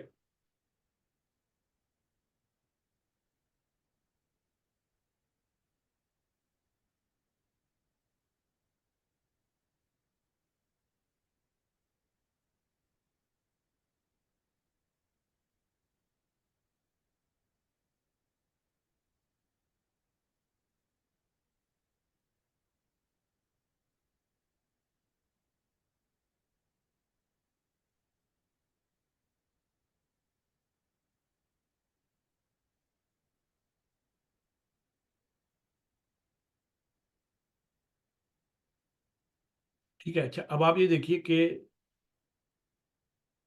ठीक है, अच्छा अब आप ये देखिए कि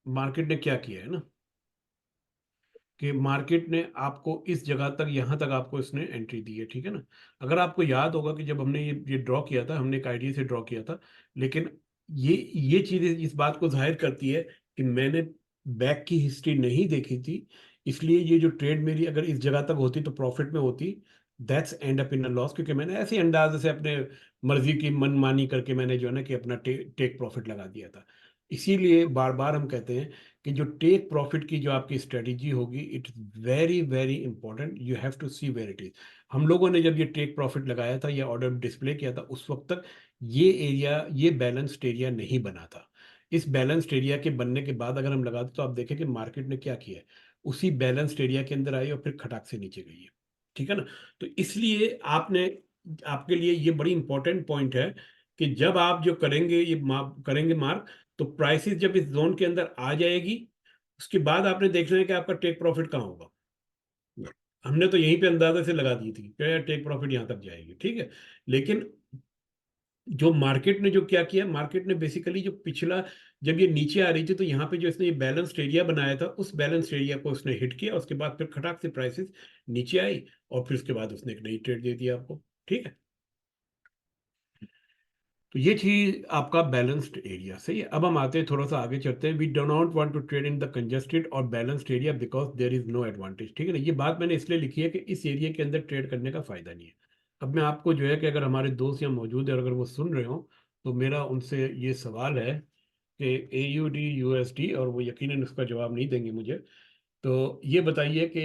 मार्केट ने क्या किया है ना, कि मार्केट ने आपको इस जगह तक, यहाँ तक आपको इसने एंट्री दी है, ठीक है ना। अगर आपको याद होगा कि जब हमने ये ड्रॉ किया था, हमने एक आइडिया से ड्रॉ किया था, लेकिन ये चीज़ इस बात को जाहिर करती है कि मैंने बैक की हिस्ट्री नहीं देखी थी, इसलिए ये जो ट्रेड मेरी अगर इस जगह तक होती तो प्रॉफिट में होती, that's and up in a loss, क्योंकि मैंने ऐसे अंदाज से अपने मर्जी की मनमानी करके मैंने जो है ना कि अपना टेक प्रॉफिट लगा दिया था। इसीलिए बार बार हम कहते हैं कि जो टेक प्रॉफिट की जो आपकी स्ट्रेटेजी होगी, it is very very important, you have to see where it is. हम लोगों ने जब ये टेक प्रॉफिट लगाया था या ऑर्डर डिस्प्ले किया था उस वक्त तक ये एरिया, ये बैलेंस्ड एरिया नहीं बना था। इस बैलेंस्ड एरिया के बनने के बाद अगर हम लगाते तो आप देखें कि मार्केट ने क्या किया है, उसी बैलेंस्ड एरिया के अंदर आई और फिर खटाक से नीचे गई है, ठीक है ना। तो इसलिए आपने, आपके लिए ये बड़ी इंपॉर्टेंट पॉइंट है कि जब आप जो करेंगे ये करेंगे मार्क, तो प्राइसेस जब इस जोन के अंदर आ जाएगी उसके बाद आपने देखना है कि आपका टेक प्रॉफिट कहाँ होगा। हमने तो यहीं पे अंदाजे से लगा दी थी कि यार टेक प्रॉफिट यहाँ तक जाएगी, ठीक है। लेकिन जो मार्केट ने जो क्या किया, मार्केट ने बेसिकली जो पिछला, जब ये नीचे आ रही थी तो यहाँ पे जो इसने ये बैलेंस्ड एरिया बनाया था उस बैलेंस्ड एरिया को उसने हिट किया, उसके बाद फिर खटाक से प्राइसेस नीचे आई और फिर उसके बाद उसने एक नई ट्रेड दे दिया आपको, ठीक है। तो ये चीज आपका बैलेंस्ड एरिया सही है। अब हम आते हैं थोड़ा सा आगे चलते हैं, we do not want to trade in the congested और balanced area because there is no advantage, ठीक है ना। ये बात मैंने इसलिए लिखी है कि इस एरिया के अंदर ट्रेड करने का फायदा नहीं है। अब मैं आपको जो है कि अगर हमारे दोस्त यहाँ मौजूद है और अगर वो सुन रहे हो तो मेरा उनसे ये सवाल है कि AUD USD, और वो यकीनन उसका जवाब नहीं देंगे मुझे, तो ये बताइए कि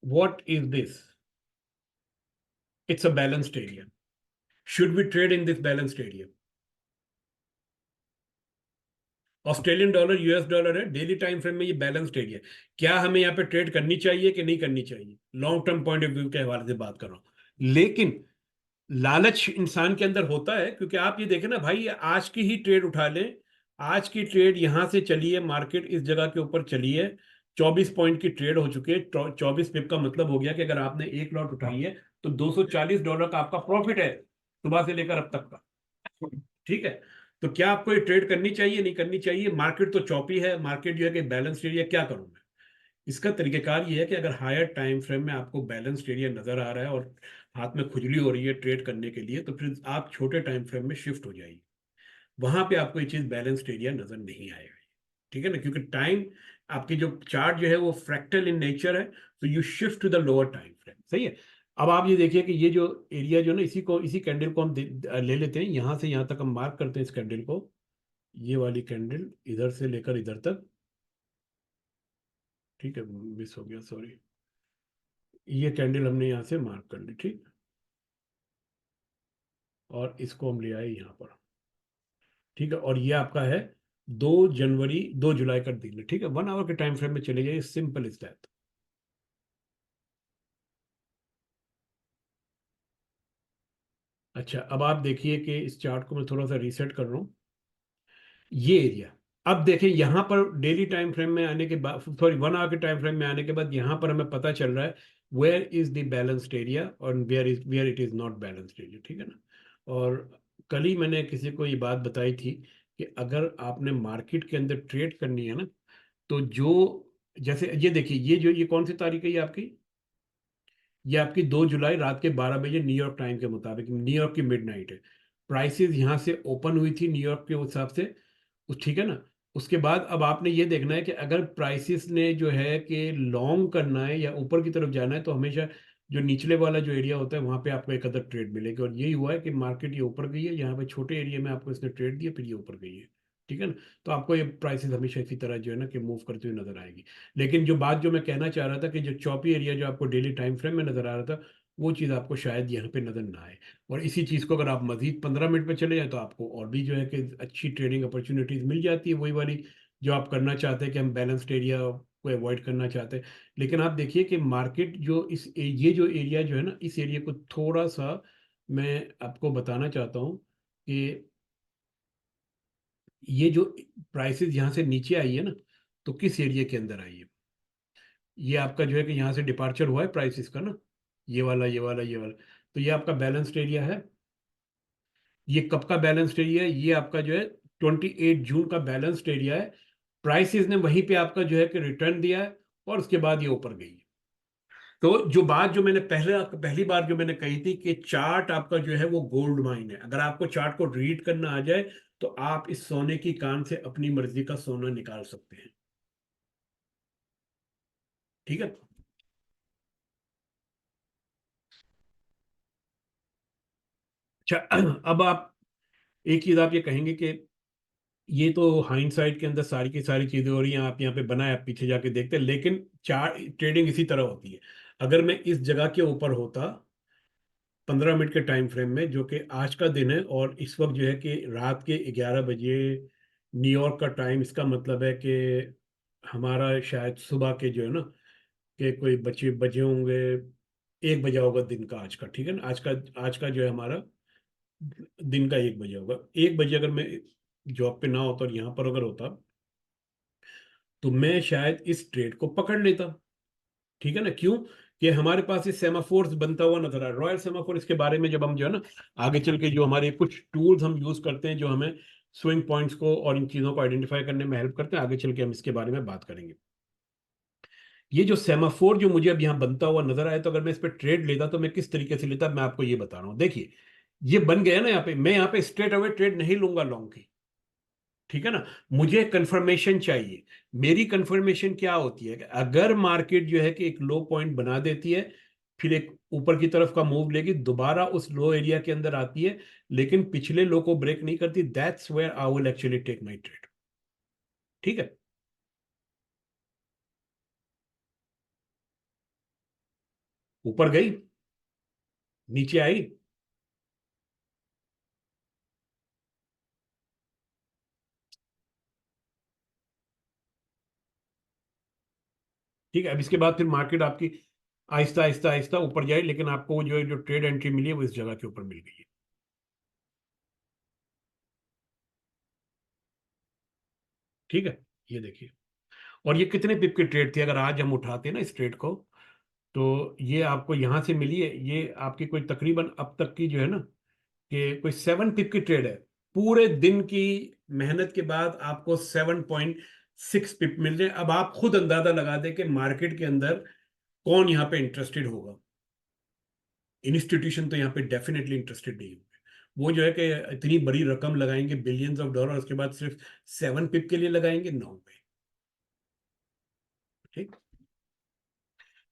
what is this, it's a balanced area, should we trade in this balanced area. Australian dollar US dollar है, डेली टाइम फ्रेम में ये बैलेंस्ड एरिया है, क्या हमें यहाँ पे ट्रेड करनी चाहिए कि नहीं करनी चाहिए, long term point of view के हवाले से बात कर रहा हूँ। लेकिन लालच इंसान के अंदर होता है, क्योंकि आप ये देखें ना भाई, आज की ही ट्रेड उठा लें, आज की ट्रेड यहाँ से चली है, मार्केट इस जगह के ऊपर चली है, 24 पॉइंट की ट्रेड हो चुकी है। 24 पिप का मतलब हो गया कि अगर आपने एक लॉट उठाई है तो $240 का आपका प्रॉफिट है सुबह से लेकर अब तक का। ठीक है, तो क्या आपको ये ट्रेड करनी चाहिए, नहीं करनी चाहिए? मार्केट तो चौपी है, मार्केट जो है कि बैलेंस एरिया, क्या करूं मैं? इसका तरीकेकार ये है कि अगर हायर टाइम फ्रेम में आपको बैलेंस एरिया नजर आ रहा है और हाथ में खुजली हो रही है ट्रेड करने के लिए, तो फिर आप छोटे टाइम फ्रेम में शिफ्ट हो जाइए। वहां पे आपको ये चीज बैलेंस्ड एरिया नजर नहीं आएगा। ठीक है ना, क्योंकि टाइम, आपकी जो चार्ट जो है वो फ्रैक्टल इन नेचर है, तो you shift to the lower time frame. सही है। अब आप ये देखिए कि ये जो एरिया जो ना, इसी कैंडल को हम ले लेते हैं, यहां से यहां तक हम मार्क करते हैं इस कैंडल को। ये वाली कैंडल इधर से लेकर इधर तक, ठीक है, मिस हो गया, सॉरी। ये कैंडल हमने यहां से मार्क कर ली, ठीक। और इसको हम ले आए यहां पर, ठीक है। और ये आपका है 2 जुलाई का दिन है, ठीक है। 1 आवर के टाइम फ्रेम में चले जाइए, सिंपल इज दैट। अच्छा, अब आप देखिए कि इस चार्ट को मैं थोड़ा सा रीसेट कर रहा हूँ। ये एरिया, अब देखें यहां पर डेली टाइम फ्रेम में आने के बाद, सॉरी 1 आवर के टाइम फ्रेम में आने के बाद, यहां पर हमें पता चल रहा है where is the balanced area और where it is not balanced area, ठीक है ना। और कल ही मैंने किसी को ये बात बताई थी कि अगर आपने मार्केट के अंदर ट्रेड करनी है ना, तो जो, जैसे ये देखिए, ये कौन सी तारीख है ये आपकी? ये आपकी 2 जुलाई रात के 12 बजे न्यूयॉर्क टाइम के मुताबिक, न्यूयॉर्क की मिडनाइट है। प्राइसेस यहाँ से ओपन हुई थी न्यूयॉर्क के हिसाब से, ठीक है ना। उसके बाद अब आपने ये देखना है कि अगर प्राइसेस ने जो है कि लॉन्ग करना है या ऊपर की तरफ जाना है, तो हमेशा जो निचले वाला जो एरिया होता है वहां पे आपको एक अदर ट्रेड मिलेगी। और यही हुआ है कि मार्केट ये ऊपर गई है, यहाँ पे छोटे एरिया में आपको इसने ट्रेड दिया, फिर ये ऊपर गई है, ठीक है ना। तो आपको ये प्राइसेस हमेशा इसी तरह जो है ना कि मूव करती हुई नजर आएगी। लेकिन जो बात जो मैं कहना चाह रहा था कि जो चौपी एरिया जो आपको डेली टाइम फ्रेम में नजर आ रहा था, वो चीज़ आपको शायद यहाँ पे नजर ना आए। और इसी चीज़ को अगर आप मजीद 15 मिनट पे चले जाए, तो आपको और भी जो है कि अच्छी ट्रेडिंग अपॉर्चुनिटीज मिल जाती है, वही वाली जो आप करना चाहते हैं कि हम बैलेंस्ड एरिया को अवॉइड करना चाहते हैं। लेकिन आप देखिए कि मार्केट जो ये जो एरिया जो है ना, इस एरिया को थोड़ा सा मैं आपको बताना चाहता हूँ कि ये जो प्राइसेस यहाँ से नीचे आई है ना, तो किस एरिया के अंदर आई है? ये आपका जो है कि यहाँ से डिपार्चर हुआ है प्राइसेस का ना, ये वाला, ये वाला, ये वाला। तो ये आपका बैलेंस्ड एरिया है। ये कब का बैलेंस्ड एरिया है? ये आपका जो है 28 जून का बैलेंस्ड एरिया है। प्राइसेस ने वहीं पे आपका जो है कि रिटर्न दिया है, और उसके बाद ये ऊपर गई है। तो जो बात जो मैंने पहली बार जो मैंने कही थी कि चार्ट आपका जो है वो गोल्ड माइन है, अगर आपको चार्ट को रीड करना आ जाए, तो आप इस सोने की कान से अपनी मर्जी का सोना निकाल सकते हैं, ठीक है। अच्छा, अब आप एक चीज आप ये कहेंगे कि ये तो हाइंडसाइट के अंदर सारी की सारी चीजें हो रही हैं, आप यहाँ पे बनाए, आप पीछे जाके देखते हैं, लेकिन चार ट्रेडिंग इसी तरह होती है। अगर मैं इस जगह के ऊपर होता 15 मिनट के टाइम फ्रेम में, जो कि आज का दिन है, और इस वक्त जो है कि रात के 11 बजे न्यूयॉर्क का टाइम, इसका मतलब है कि हमारा शायद सुबह के जो है ना कि कोई बच्चे बजे होंगे, 1 बजा होगा दिन का आज का, ठीक है ना। आज का जो है हमारा दिन का 1 बजे होगा। 1 बजे अगर मैं जॉब पे ना होता और यहाँ पर अगर होता, तो मैं शायद इस ट्रेड को पकड़ लेता, ठीक है ना। क्यों? कि हमारे पास ये सेमाफोर्स बनता हुआ नजर आ रहा है। रॉयल सेमाफोर, इसके बारे में जब हम जो है ना आगे चल के, जो हमारे कुछ टूल्स हम यूज करते हैं जो हमें स्विंग पॉइंट्स को और इन चीजों को आइडेंटिफाई करने में हेल्प करते हैं, आगे चल के हम इसके बारे में बात करेंगे। ये जो सेमाफोर जो मुझे अब यहाँ बनता हुआ नजर आया, तो अगर मैं इस पर ट्रेड लेता तो मैं किस तरीके से लेता, मैं आपको ये बता रहा हूँ। देखिए, ये बन गया ना यहाँ पे, मैं यहाँ पे स्ट्रेट अवे ट्रेड नहीं लूंगा लॉन्ग की, ठीक है ना। मुझे कंफर्मेशन चाहिए। मेरी कंफर्मेशन क्या होती है कि अगर मार्केट जो है कि एक लो पॉइंट बना देती है, फिर एक ऊपर की तरफ का मूव लेगी, दोबारा उस लो एरिया के अंदर आती है, लेकिन पिछले लो को ब्रेक नहीं करती, that's where I will actually take my trade, ठीक है। ऊपर गई, नीचे आई, ठीक है। अब इसके बाद फिर मार्केट आपकी आहिस्ता आहिस्ता आहिस्ता ऊपर जाए, लेकिन आपको जो ट्रेड एंट्री मिली है वो इस जगह के ऊपर मिल गई है, ठीक है। ये देखिए, और ये कितने पिप की ट्रेड थी अगर आज हम उठाते ना इस ट्रेड को, तो ये आपको यहाँ से मिली है, ये आपकी कोई तकरीबन अब तक की जो है ना कि कोई 7 पिप की ट्रेड है। पूरे दिन की मेहनत के बाद आपको 7.6 पिप मिल रहे हैं। अब आप खुद अंदाजा लगा दें कि मार्केट के अंदर कौन यहाँ पे इंटरेस्टेड होगा। इंस्टीट्यूशन तो यहाँ पे डेफिनेटली इंटरेस्टेड नहीं होंगे। वो जो है कि इतनी बड़ी रकम लगाएंगे बिलियंस ऑफ डॉलर, उसके बाद सिर्फ 7 पिप के लिए लगाएंगे, नो वे। ठीक।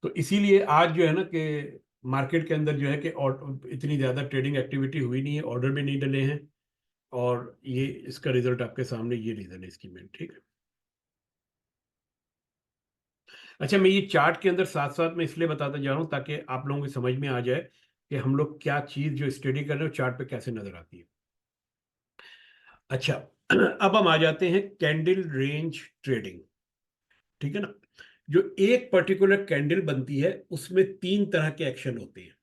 तो इसीलिए आज जो है ना कि मार्केट के अंदर जो है कि इतनी ज्यादा ट्रेडिंग एक्टिविटी हुई नहीं है, ऑर्डर भी नहीं डले हैं, और ये इसका रिजल्ट आपके सामने, ये रीजन है इसकी मेन। ठीक है। अच्छा, मैं ये चार्ट के अंदर साथ साथ में इसलिए बताता जा रहा हूँ ताकि आप लोगों की समझ में आ जाए कि हम लोग क्या चीज जो स्टडी कर रहे हैं चार्ट पे कैसे नजर आती है। अच्छा, अब हम आ जाते हैं कैंडल रेंज ट्रेडिंग। ठीक है ना। जो एक पर्टिकुलर कैंडल बनती है उसमें 3 तरह के एक्शन होते हैं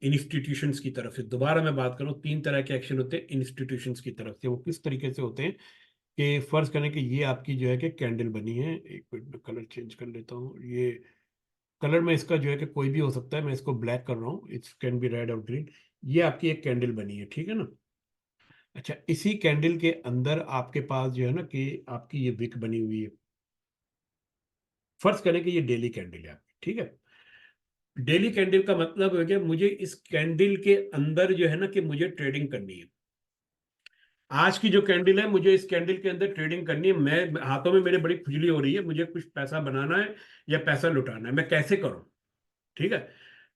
इंस्टीट्यूशंस की तरफ से। दोबारा मैं बात करूं, 3 तरह के एक्शन होते हैं इंस्टीट्यूशंस की तरफ से। वो किस तरीके से होते हैं कि फर्ज करें कि ये आपकी जो है कि कैंडल बनी है, एक मिनट में कलर चेंज कर लेता हूँ। ये कलर में इसका जो है कि कोई भी हो सकता है, मैं इसको ब्लैक कर रहा हूँ, इट्स कैन बी रेड और ग्रीन। ये आपकी एक कैंडल बनी है, ठीक है ना। अच्छा, इसी कैंडल के अंदर आपके पास जो है ना कि आपकी ये विक बनी हुई है। फर्ज करें कि ये डेली कैंडल है आपकी, ठीक है। डेली कैंडल का मतलब है कि मुझे इस कैंडल के अंदर जो है ना कि मुझे ट्रेडिंग करनी है। आज की जो कैंडल है, मुझे इस कैंडल के अंदर ट्रेडिंग करनी है। मैं हाथों में मेरे बड़ी खुजली हो रही है, मुझे कुछ पैसा बनाना है या पैसा लुटाना है, मैं कैसे करूं। ठीक है।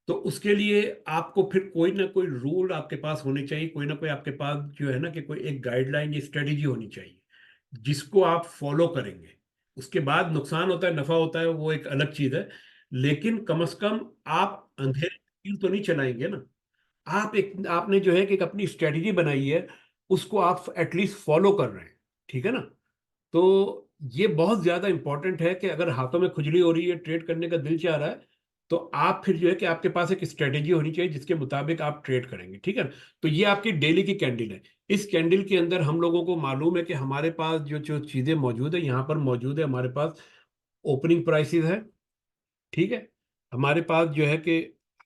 तो उसके लिए आपको फिर कोई ना कोई रूल आपके पास होने चाहिए, कोई ना कोई आपके पास जो है ना कि कोई एक गाइडलाइन या स्ट्रेटेजी होनी चाहिए जिसको आप फॉलो करेंगे। उसके बाद नुकसान होता है नफा होता है, वो एक अलग चीज है, लेकिन कम से कम आप अंधेरे में तीर तो नहीं चलाएंगे ना। आप एक आपने जो है कि एक अपनी स्ट्रेटेजी बनाई है, उसको आप एटलीस्ट फॉलो कर रहे हैं। ठीक है ना। तो ये बहुत ज्यादा इंपॉर्टेंट है कि अगर हाथों में खुजली हो रही है, ट्रेड करने का दिल चाह रहा है, तो आप फिर जो है कि आपके पास एक स्ट्रेटेजी होनी चाहिए जिसके मुताबिक आप ट्रेड करेंगे। ठीक है ना? तो ये आपकी डेली की कैंडल है। इस कैंडल के अंदर हम लोगों को मालूम है कि हमारे पास जो जो चीजें मौजूद है, यहाँ पर मौजूद है हमारे पास ओपनिंग प्राइसेस है। ठीक है। हमारे पास जो है कि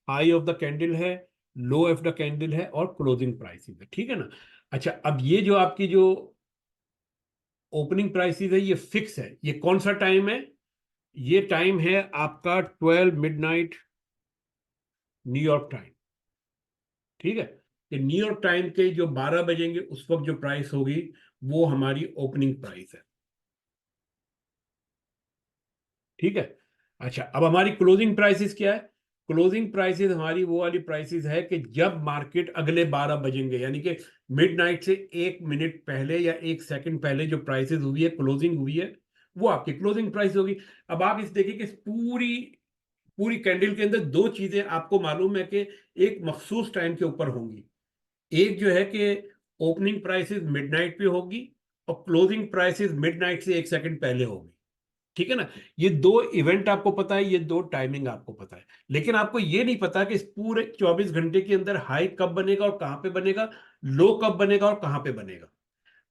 हाई ऑफ द कैंडल है, लो ऑफ द कैंडल है, और क्लोजिंग प्राइसेस है। ठीक है ना। अच्छा, अब ये जो आपकी जो ओपनिंग प्राइसेस है ये फिक्स है। ये कौन सा टाइम है? ये टाइम है आपका 12 मिडनाइट न्यूयॉर्क टाइम। ठीक है। कि न्यूयॉर्क टाइम के जो 12 बजेंगे उस वक्त जो प्राइस होगी वो हमारी ओपनिंग प्राइस है। ठीक है। अच्छा, अब हमारी क्लोजिंग प्राइसेस क्या है? क्लोजिंग प्राइसेस हमारी वो वाली प्राइसेस है कि जब मार्केट अगले 12 बजेंगे, यानी कि मिडनाइट से 1 मिनट पहले या 1 सेकंड पहले जो प्राइसेस हुई है, क्लोजिंग हुई है, वो आपकी क्लोजिंग प्राइस होगी। अब आप इस देखिए कि पूरी पूरी कैंडल के अंदर दो चीजें आपको मालूम है कि एक मखसूस टाइम के ऊपर होंगी। एक जो है कि ओपनिंग प्राइसेस मिडनाइट पे होगी, और क्लोजिंग प्राइसेस मिडनाइट से 1 सेकंड पहले होगी। ठीक है ना। ये दो इवेंट आपको पता है, ये दो टाइमिंग आपको पता है, लेकिन आपको ये नहीं पता कि इस पूरे 24 घंटे के अंदर हाई कब बनेगा और कहां पे बनेगा, लो कब बनेगा और कहां पे बनेगा।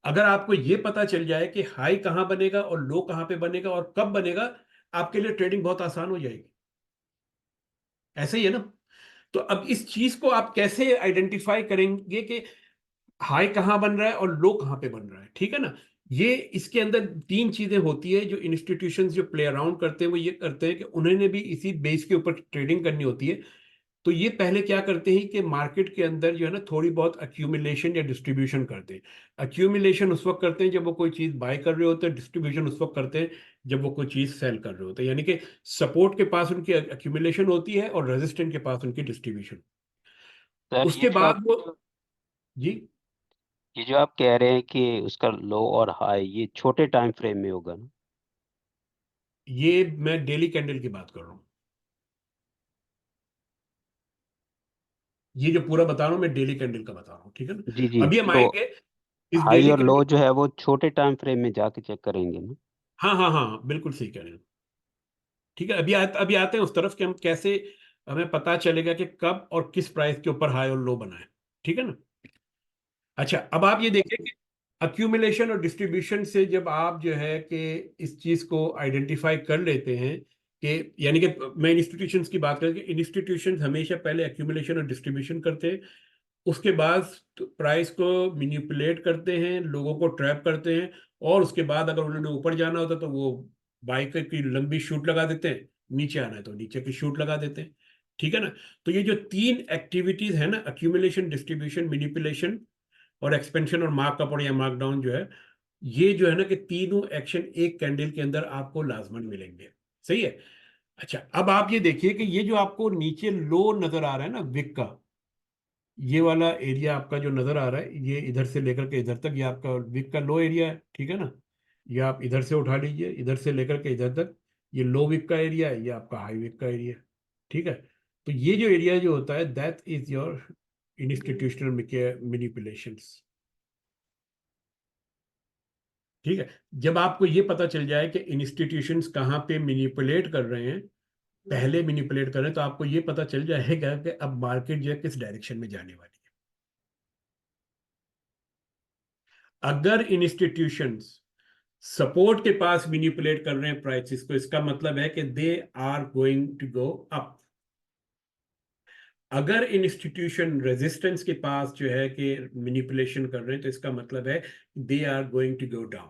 अगर आपको ये पता चल जाए कि हाई कहां बनेगा और लो कहां पे बनेगा और कब बनेगा, आपके लिए ट्रेडिंग बहुत आसान हो जाएगी। ऐसे ही है ना। तो अब इस चीज को आप कैसे आइडेंटिफाई करेंगे कि हाई कहाँ बन रहा है और लो कहाँ पे बन रहा है। ठीक है ना। ये इसके अंदर 3 चीजें होती है जो इंस्टीट्यूशंस जो प्ले अराउंड करते हैं, वो ये करते हैं कि उन्होंने भी इसी बेस के ऊपर ट्रेडिंग करनी होती है। तो ये पहले क्या करते हैं कि मार्केट के अंदर जो है ना थोड़ी बहुत अक्यूमुलेशन या डिस्ट्रीब्यूशन करते हैं। अक्यूमुलेशन उस वक्त करते हैं जब वो कोई चीज बाय कर रहे होते हैं, डिस्ट्रीब्यूशन उस वक्त करते हैं जब वो कोई चीज सेल कर रहे होते हैं। यानी कि सपोर्ट के पास उनकी अक्यूमुलेशन होती है और रेजिस्टेंट के पास उनकी डिस्ट्रीब्यूशन। सर उसके बाद वो, जी, ये जो आप कह रहे हैं कि उसका लो और हाई ये छोटे टाइम फ्रेम में होगा ना? ये मैं डेली कैंडल की बात कर रहा हूं। ये जो पूरा बता रहा हूं मैं डेली कैंडल का बता रहा हूं। ठीक है ना। जी जी। अभी हम तो आएंगे इस हाई डेली और लो कैंडल। जो है वो छोटे टाइम फ्रेम में जाके चेक करेंगे ना? हाँ हाँ हाँ, बिल्कुल सही कह रहे हैं। ठीक है, अभी आते हैं उस तरफ कि हम कैसे हमें पता चलेगा कि कब और किस प्राइस के ऊपर हाई और लो बना है। ठीक है ना। अच्छा, अब आप ये देखिए कि अक्यूमुलेशन और डिस्ट्रीब्यूशन से जब आप जो है कि इस चीज को आइडेंटिफाई कर लेते हैं कि यानी कि मैं इंस्टीट्यूशंस की बात करें कि इंस्टीट्यूशंस हमेशा पहले अक्यूमुलेशन और डिस्ट्रीब्यूशन करते हैं, उसके बाद प्राइस को मैनिपुलेट करते हैं, लोगों को ट्रैप करते हैं, और उसके बाद अगर उन्होंने ऊपर जाना होता तो वो बाइक की लंबी शूट लगा देते हैं, नीचे आना है तो नीचे की शूट लगा देते हैं। ठीक है ना। तो ये जो 3 एक्टिविटीज है ना, अक्यूमुलेशन, डिस्ट्रीब्यूशन, मैनिपुलेशन और एक्सपेंशन और मार्कअप और या मार्कडाउन जो है, ये जो है ना कि तीनों एक्शन एक कैंडल के अंदर आपको लाजमन मिलेंगे। सही है। अच्छा, अब आप ये देखिए कि ये जो आपको नीचे लो नजर आ रहा है ना विक का, ये वाला एरिया आपका जो नजर आ रहा है, ये इधर से लेकर के इधर तक ये आपका विक का लो एरिया है। ठीक है ना। ये आप इधर से उठा लीजिए, इधर से लेकर के इधर तक ये लो विक का एरिया है, ये आपका हाई विक का एरिया है। ठीक है। तो ये जो एरिया जो होता है, that is your institutional manipulations. ठीक है। जब आपको ये पता चल जाए कि इंस्टीट्यूशंस कहाँ पे मैनिपुलेट कर रहे हैं, पहले मैनिपुलेट कर रहे हैं, तो आपको ये पता चल जाएगा कि अब मार्केट जो है किस डायरेक्शन में जाने वाली है। अगर इंस्टीट्यूशंस सपोर्ट के पास मैनिपुलेट कर रहे हैं प्राइसेस को, इसका मतलब है कि they are going to go up. अगर इंस्टीट्यूशन रेजिस्टेंस के पास जो है कि मैनिपुलेशन कर रहे हैं, तो इसका मतलब है they are going to go down.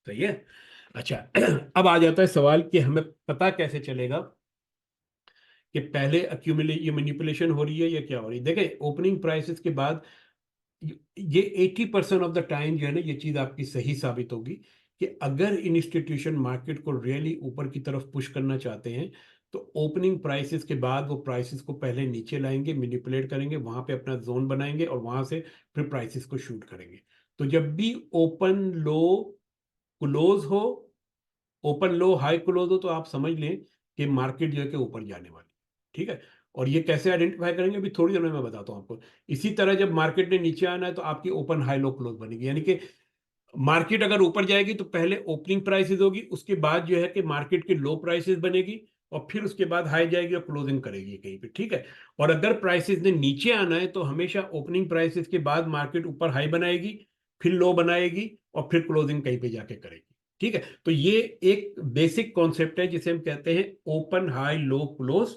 सही है। अच्छा, अब आ जाता है सवाल कि हमें पता कैसे चलेगा कि पहले ये मैनिपुलेशन हो रही है या क्या हो रही है। देखिए, ओपनिंग प्राइसेस के बाद ये 80% ऑफ द टाइम जो है ना, ये चीज आपकी सही साबित होगी कि अगर इंस्टीट्यूशन मार्केट को रियली ऊपर की तरफ पुश करना चाहते हैं, तो ओपनिंग प्राइसेस के बाद वो प्राइसेस को पहले नीचे लाएंगे, मैनिपुलेट करेंगे, वहां पे अपना जोन बनाएंगे और वहां से फिर प्राइसेस को शूट करेंगे। तो जब भी ओपन लो क्लोज हो, ओपन लो हाई क्लोज हो, तो आप समझ लें कि मार्केट जो है कि ऊपर जाने वाली। ठीक है। और ये कैसे आइडेंटिफाई करेंगे, अभी थोड़ी देर में मैं बताता हूं आपको। इसी तरह जब मार्केट ने नीचे आना है, तो आपकी ओपन हाई लो क्लोज बनेगी, यानी कि मार्केट अगर ऊपर जाएगी तो पहले ओपनिंग प्राइसेस होगी, उसके बाद जो है कि मार्केट की लो प्राइसेस बनेगी, और फिर उसके बाद हाई जाएगी और क्लोजिंग करेगी कहीं पे। ठीक है। और अगर प्राइसेस ने नीचे आना है, तो हमेशा ओपनिंग प्राइसेस के बाद मार्केट ऊपर हाई बनाएगी, फिर लो बनाएगी, और फिर क्लोजिंग कहीं पे जाके करेगी। ठीक है। तो ये एक बेसिक कॉन्सेप्ट है जिसे हम कहते हैं ओपन हाई लो क्लोज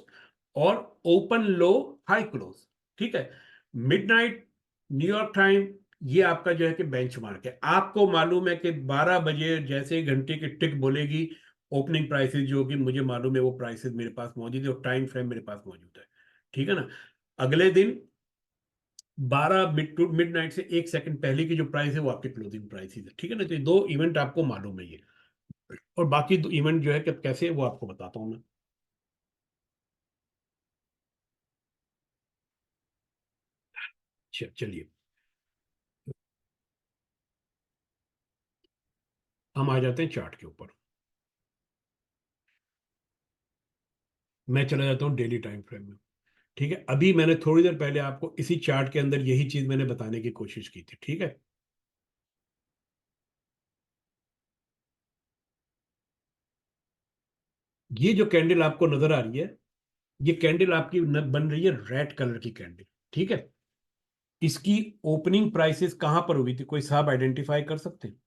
और ओपन लो हाई क्लोज। ठीक है। मिडनाइट न्यूयॉर्क टाइम, ये आपका जो है कि बेंचमार्क है। आपको मालूम है कि 12 बजे जैसे घंटे की टिक बोलेगी, ओपनिंग प्राइसेस जो होगी, मुझे मालूम है वो प्राइसेस मेरे पास मौजूद है और टाइम फ्रेम मेरे पास मौजूद है। ठीक है ना। अगले दिन 12 मिड नाइट से 1 सेकंड पहले की जो प्राइस है वो आपकी क्लोजिंग प्राइस है। ठीक है ना। तो ये 2 इवेंट आपको मालूम है ये, और बाकी 2 इवेंट जो है कि कैसे वो आपको बताता हूं मैं। चलिए, हम आ जाते हैं चार्ट के ऊपर। मैं चला जाता हूँ डेली टाइम फ्रेम में। ठीक है। अभी मैंने थोड़ी देर पहले आपको इसी चार्ट के अंदर यही चीज मैंने बताने की कोशिश की थी। ठीक है। ये जो कैंडल आपको नजर आ रही है, ये कैंडल आपकी बन रही है रेड कलर की कैंडल। ठीक है। इसकी ओपनिंग प्राइसेस कहां पर हुई थी, कोई साहब आइडेंटिफाई कर सकते हैं?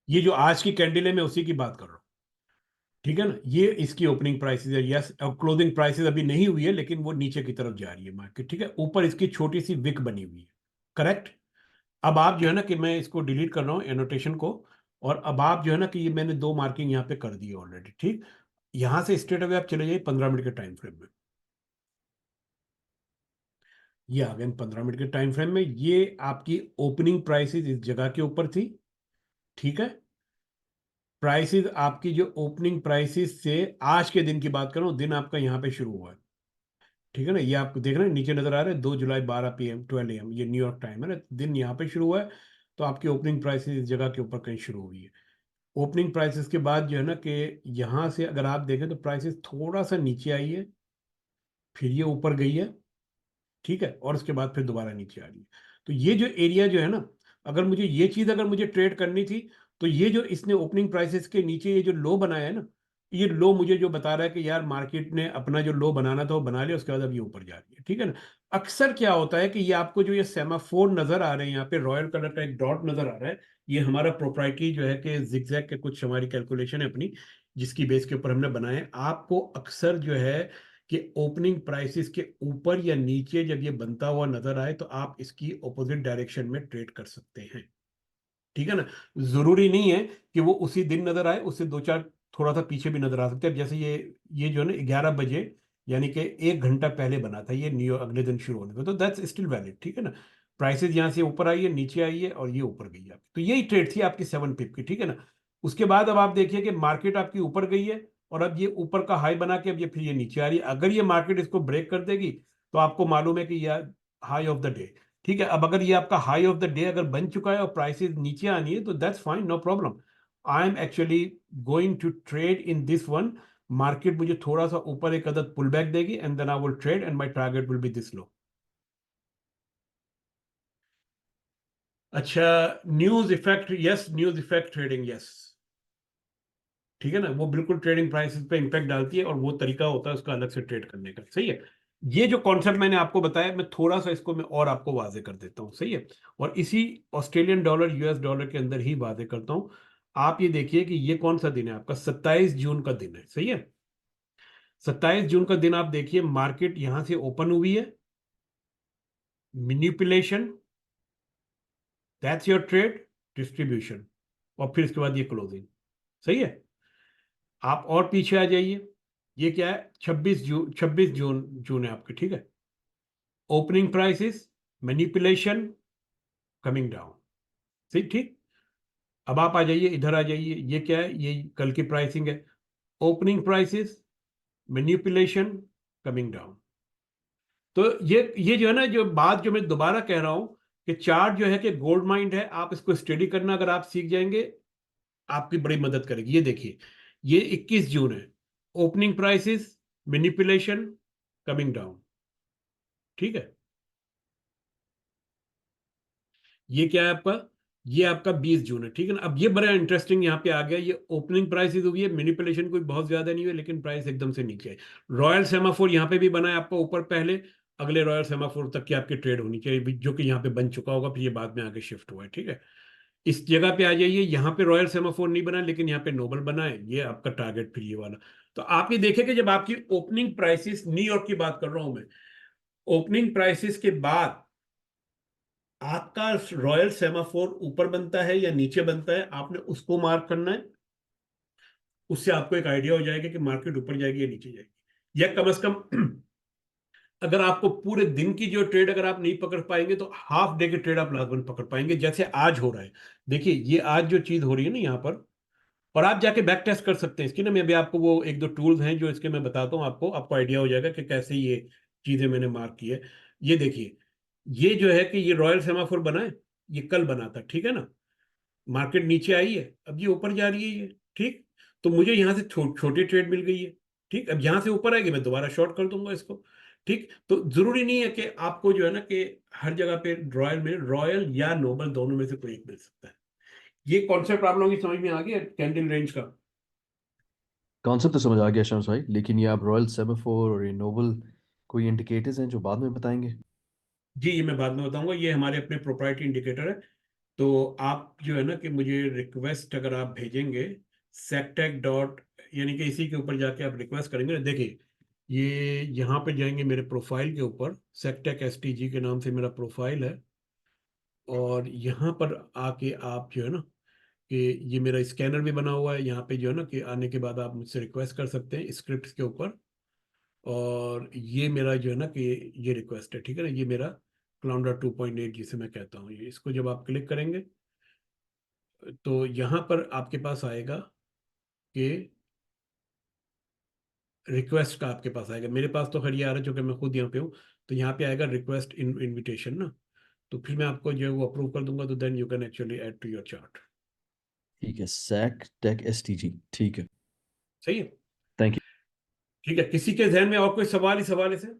ये जो आज की कैंडल है, मैं उसी की बात कर रहा हूं। ठीक है ना। ये इसकी ओपनिंग प्राइसेस है, यस। और क्लोजिंग प्राइसेस अभी नहीं हुई है, लेकिन वो नीचे की तरफ जा रही है मार्केट। ठीक है। ऊपर इसकी छोटी सी विक बनी हुई है। करेक्ट। अब आप जो है ना कि मैं इसको डिलीट कर रहा हूँ एनोटेशन को, और अब आप जो है ना कि ये मैंने 2 मार्किंग यहाँ पे कर दी है ऑलरेडी। ठीक। यहां से स्ट्रेट अवे आप चले जाइए 15 मिनट के टाइम फ्रेम में। ये आ गए 15 मिनट के टाइम फ्रेम में। ये आपकी ओपनिंग प्राइसेस इस जगह के ऊपर थी। ठीक है। प्राइसेस आपकी जो ओपनिंग प्राइसेस से आज के दिन की बात करूं, दिन आपका यहाँ पे शुरू हुआ है। ठीक है ना। ये आपको देख रहे हैं नीचे नजर आ रहा है 2 जुलाई 12 PM 12 AM, ये न्यूयॉर्क टाइम है ना, दिन यहाँ पे शुरू हुआ है। तो आपकी ओपनिंग प्राइसेस इस जगह के ऊपर कहीं शुरू हुई है। ओपनिंग प्राइसेस के बाद जो है ना कि यहाँ से अगर आप देखें तो प्राइसेस थोड़ा सा नीचे आई है, फिर ये ऊपर गई है। ठीक है। और उसके बाद फिर दोबारा नीचे आ रही है। तो ये जो एरिया जो है ना, अगर मुझे ये चीज अगर मुझे ट्रेड करनी थी, तो ये जो इसने ओपनिंग प्राइसेस के नीचे ये जो लो बनाया है ना, ये लो मुझे जो बता रहा है कि यार मार्केट ने अपना जो लो बनाना था वो बना लिया, उसके बाद अब ये ऊपर जा रही है। ठीक है ना। अक्सर क्या होता है कि ये आपको जो ये सेमाफोर नजर आ रहे हैं, यहाँ पे रॉयल कलर का एक डॉट नजर आ रहा है, ये हमारा प्रोप्राइटरी जो है कि जिगजैग के कुछ हमारी कैलकुलेशन है अपनी, जिसकी बेस के ऊपर हमने बनाए हैं। आपको अक्सर जो है कि ओपनिंग प्राइसेस के ऊपर या नीचे जब ये बनता हुआ नजर आए तो आप इसकी ऑपोजिट डायरेक्शन में ट्रेड कर सकते हैं, ठीक है ना। जरूरी नहीं है कि वो उसी दिन नजर आए, उससे दो चार थोड़ा सा पीछे भी नजर आ सकते हैं। जैसे ये जो है ना 11 बजे, यानी कि 1 घंटा पहले बना था ये, न्यू अगले दिन शुरू होने को, तो दैट्स स्टिल वैलिड, ठीक है ना। प्राइसेस यहाँ से ऊपर आई है, नीचे आई है, और ये ऊपर गई है आपकी, तो यही ट्रेड थी आपकी 7 पिप की, ठीक है ना। उसके बाद अब आप देखिए कि मार्केट आपकी ऊपर गई है, और अब ये ऊपर का हाई बना के अब ये फिर ये नीचे आ रही है। अगर ये मार्केट इसको ब्रेक कर देगी तो आपको मालूम है कि यह हाई ऑफ द डे, ठीक है। अब अगर ये आपका हाई ऑफ द डे अगर बन चुका है और प्राइसेस नीचे आनी है तो that's fine, no problem. I am actually going to trade in this one. Market मुझे थोड़ा सा ऊपर एक अदद पुल बैक देगी and then I will trade and my target will be this low. अच्छा, news effect, yes, news effect trading, yes, ठीक है ना, वो बिल्कुल ट्रेडिंग प्राइसेस पे इंपैक्ट डालती है, और वो तरीका होता है उसका अलग से ट्रेड करने का, सही है। ये जो कॉन्सेप्ट मैंने आपको बताया, मैं थोड़ा सा इसको मैं और आपको वाजे कर देता हूँ, सही है। और इसी ऑस्ट्रेलियन डॉलर यूएस डॉलर के अंदर ही वाजे करता हूँ। आप ये देखिए कि ये कौन सा दिन है आपका, 27 जून का दिन है, सही है। 27 जून का दिन आप देखिए, मार्केट यहां से ओपन हुई है, manipulation, that's your trade, distribution, और फिर इसके बाद ये क्लोजिंग, सही है। आप और पीछे आ जाइए, ये क्या है, 26 जून, 26 जून जून है आपकी, ठीक है। Opening prices, manipulation, coming down, सही, ठीक। अब आप आ जाइए, इधर आ जाइए, ये क्या है, ये कल की प्राइसिंग है। Opening prices, manipulation, coming down. तो ये जो है ना, जो बात जो मैं दोबारा कह रहा हूं कि चार्ट जो है कि गोल्ड माइंड है, आप इसको स्टडी करना अगर आप सीख जाएंगे, आपकी बड़ी मदद करेगी। ये देखिए, ये 21 जून है, opening prices, manipulation, coming down, ठीक है। ये क्या है आपका, ये आपका 20 जून है, ठीक है ना। अब ये बड़ा इंटरेस्टिंग यहाँ पे आ गया, ये ओपनिंग प्राइसेस हुई है, मैनिपुलेशन कोई बहुत ज्यादा नहीं हुई, लेकिन प्राइस एकदम से नीचे है। रॉयल सेमाफोर यहाँ पे भी बना है आपका ऊपर पहले, अगले रॉयल सेमाफोर तक की आपकी ट्रेड होनी चाहिए, जो कि यहाँ पे बन चुका होगा, फिर ये बाद में आगे शिफ्ट हुआ है, ठीक है। इस जगह पे आ जाइए, यहाँ पे रॉयल सेमाफोर नहीं बना है, लेकिन यहाँ पे नोबल बना है, ये आपका टारगेट फिर ये वाला। तो आप ये देखें कि जब आपकी ओपनिंग प्राइसेस, न्यूयॉर्क की बात कर रहा हूं मैं, ओपनिंग प्राइसेस के बाद आपका रॉयल सेमाफोर ऊपर बनता है या नीचे बनता है, आपने उसको मार्क करना है। उससे आपको एक आइडिया हो जाएगा कि मार्केट ऊपर जाएगी या नीचे जाएगी, या कम से कम अगर आपको पूरे दिन की जो ट्रेड अगर आप नहीं पकड़ पाएंगे तो हाफ डे की ट्रेड आप लाजमन पकड़ पाएंगे, जैसे आज हो रहा है। देखिए, ये आज जो चीज हो रही है ना यहाँ पर, और आप जाके बैक टेस्ट कर सकते हैं इसकी ना, मैं अभी आपको वो एक दो टूल्स हैं जो इसके मैं बताता हूँ आपको, आपको आइडिया हो जाएगा कि कैसे ये चीजें मैंने मार्क की है। ये देखिए, ये जो है कि ये रॉयल सेमाफोर बना है, ये कल बना था, ठीक है ना। मार्केट नीचे आई है, अब ये ऊपर जा रही है ये, ठीक। तो मुझे यहाँ से छोटी ट्रेड मिल गई है, ठीक। अब यहाँ से ऊपर आएगी, मैं दोबारा शॉर्ट कर दूंगा इसको, ठीक। तो जरूरी नहीं है कि आपको जो है ना कि हर जगह पे रॉयल में, रॉयल या नोबल दोनों में से कोई एक मिल सकता है। ये कॉन्सेप्ट आप लोगों की समझ में आ गया कैंडल रेंज का। कॉन्सेप्ट तो समझ आ गया शम्स भाई, लेकिन ये आप रॉयल सेमाफोर और ये नोबल कोई इंडिकेटर्स हैं जो बाद में बताएंगे? जी, ये मैं बाद में बताऊंगा, ये हमारे अपने प्रोप्राइटरी इंडिकेटर है। तो आप जो है ना कि मुझे रिक्वेस्ट अगर आप भेजेंगे सेक्टेक डॉट, यानी कि इसी के ऊपर जाके आप रिक्वेस्ट करेंगे, देखिए ये यहाँ पे जाएंगे मेरे प्रोफाइल के ऊपर, सेक्टेक एसटीजी के नाम से मेरा प्रोफाइल है, और यहाँ पर आके आप जो है ना कि ये मेरा स्कैनर भी बना हुआ है, यहाँ पे जो है ना कि आने के बाद आप मुझसे रिक्वेस्ट कर सकते हैं स्क्रिप्ट के ऊपर। और ये मेरा जो है ना कि ये रिक्वेस्ट है, ठीक है ना, ये मेरा क्लाउडा 2.8 जिसे मैं कहता हूँ, ये इसको जब आप क्लिक करेंगे तो यहाँ पर आपके पास आएगा कि रिक्वेस्ट का आपके पास आएगा, मेरे पास तो खैर ये आ रहा है जो कि मैं खुद यहाँ पे हूँ। तो यहाँ पे आएगा रिक्वेस्ट इनविटेशन ना, तो फिर मैं आपको जो है वो अप्रूव कर दूंगा, तो then you can actually add to your chart. ठीक है, सैक टेक एसटीजी, ठीक है। सही है, थैंक यू। ठीक है। किसी के जहन में और कोई सवाल ही सवाल है सर?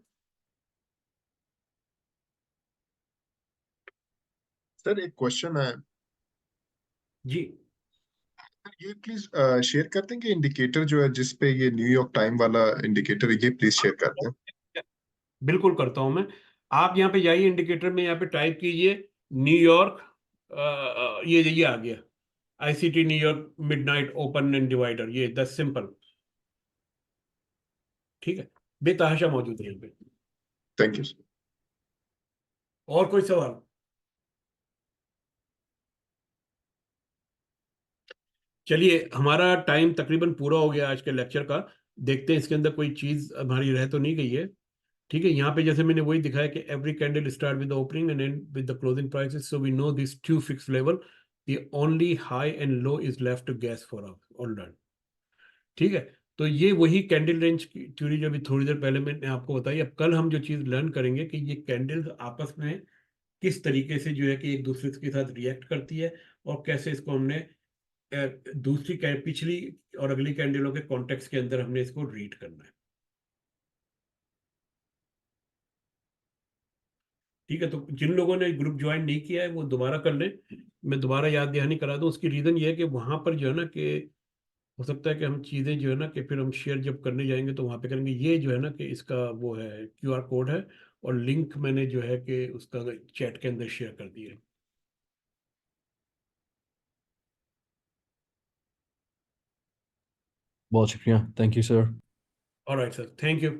सर एक क्वेश्चन है, जी, ये प्लीज शेयर कर देंगे इंडिकेटर जो है जिस पे ये न्यूयॉर्क टाइम वाला इंडिकेटर, ये प्लीज शेयर कर दें। बिल्कुल करता हूं मैं। आप यहाँ पे जाइए, इंडिकेटर में यहाँ पे टाइप कीजिए न्यूयॉर्क, ये आ गया ICT New York midnight open and divider, ये 10 सिंपल। ठीक है, बेतहाशा मौजूद है यहाँ पे। Thank you sir. और कोई सवाल? चलिए, हमारा टाइम तकरीबन पूरा हो गया आज के लेक्चर का। देखते हैं इसके अंदर कोई चीज हमारी रह तो नहीं गई है। ठीक है, यहाँ पे जैसे मैंने वही दिखाया कि every candle start with the opening and end with the closing prices, so we know this two fix level, the only high and low is left to guess for us all done. ठीक है, तो ये वही candle range की theory जो अभी थोड़ी देर पहले मैंने आपको बताई। अब कल हम जो चीज लर्न करेंगे कि ये कैंडल्स आपस में किस तरीके से जो है कि एक दूसरे के साथ रिएक्ट करती है, और कैसे इसको हमने दूसरी पिछली और अगली कैंडलों के कॉन्टेक्स्ट के अंदर हमने इसको रीड करना है। ठीक है, तो जिन लोगों ने ग्रुप ज्वाइन नहीं किया है वो दोबारा कर लें, मैं दोबारा याद दहानी करा दूं। उसकी रीज़न ये है कि वहां पर जो है ना कि हो सकता है कि हम चीज़ें जो है ना कि फिर हम शेयर जब करने जाएंगे तो वहां पे करेंगे। ये जो है ना कि इसका वो है QR कोड है, और लिंक मैंने जो है कि उसका चैट के अंदर शेयर कर दिया है। बहुत शुक्रिया, thank you sir. Alright sir, thank you.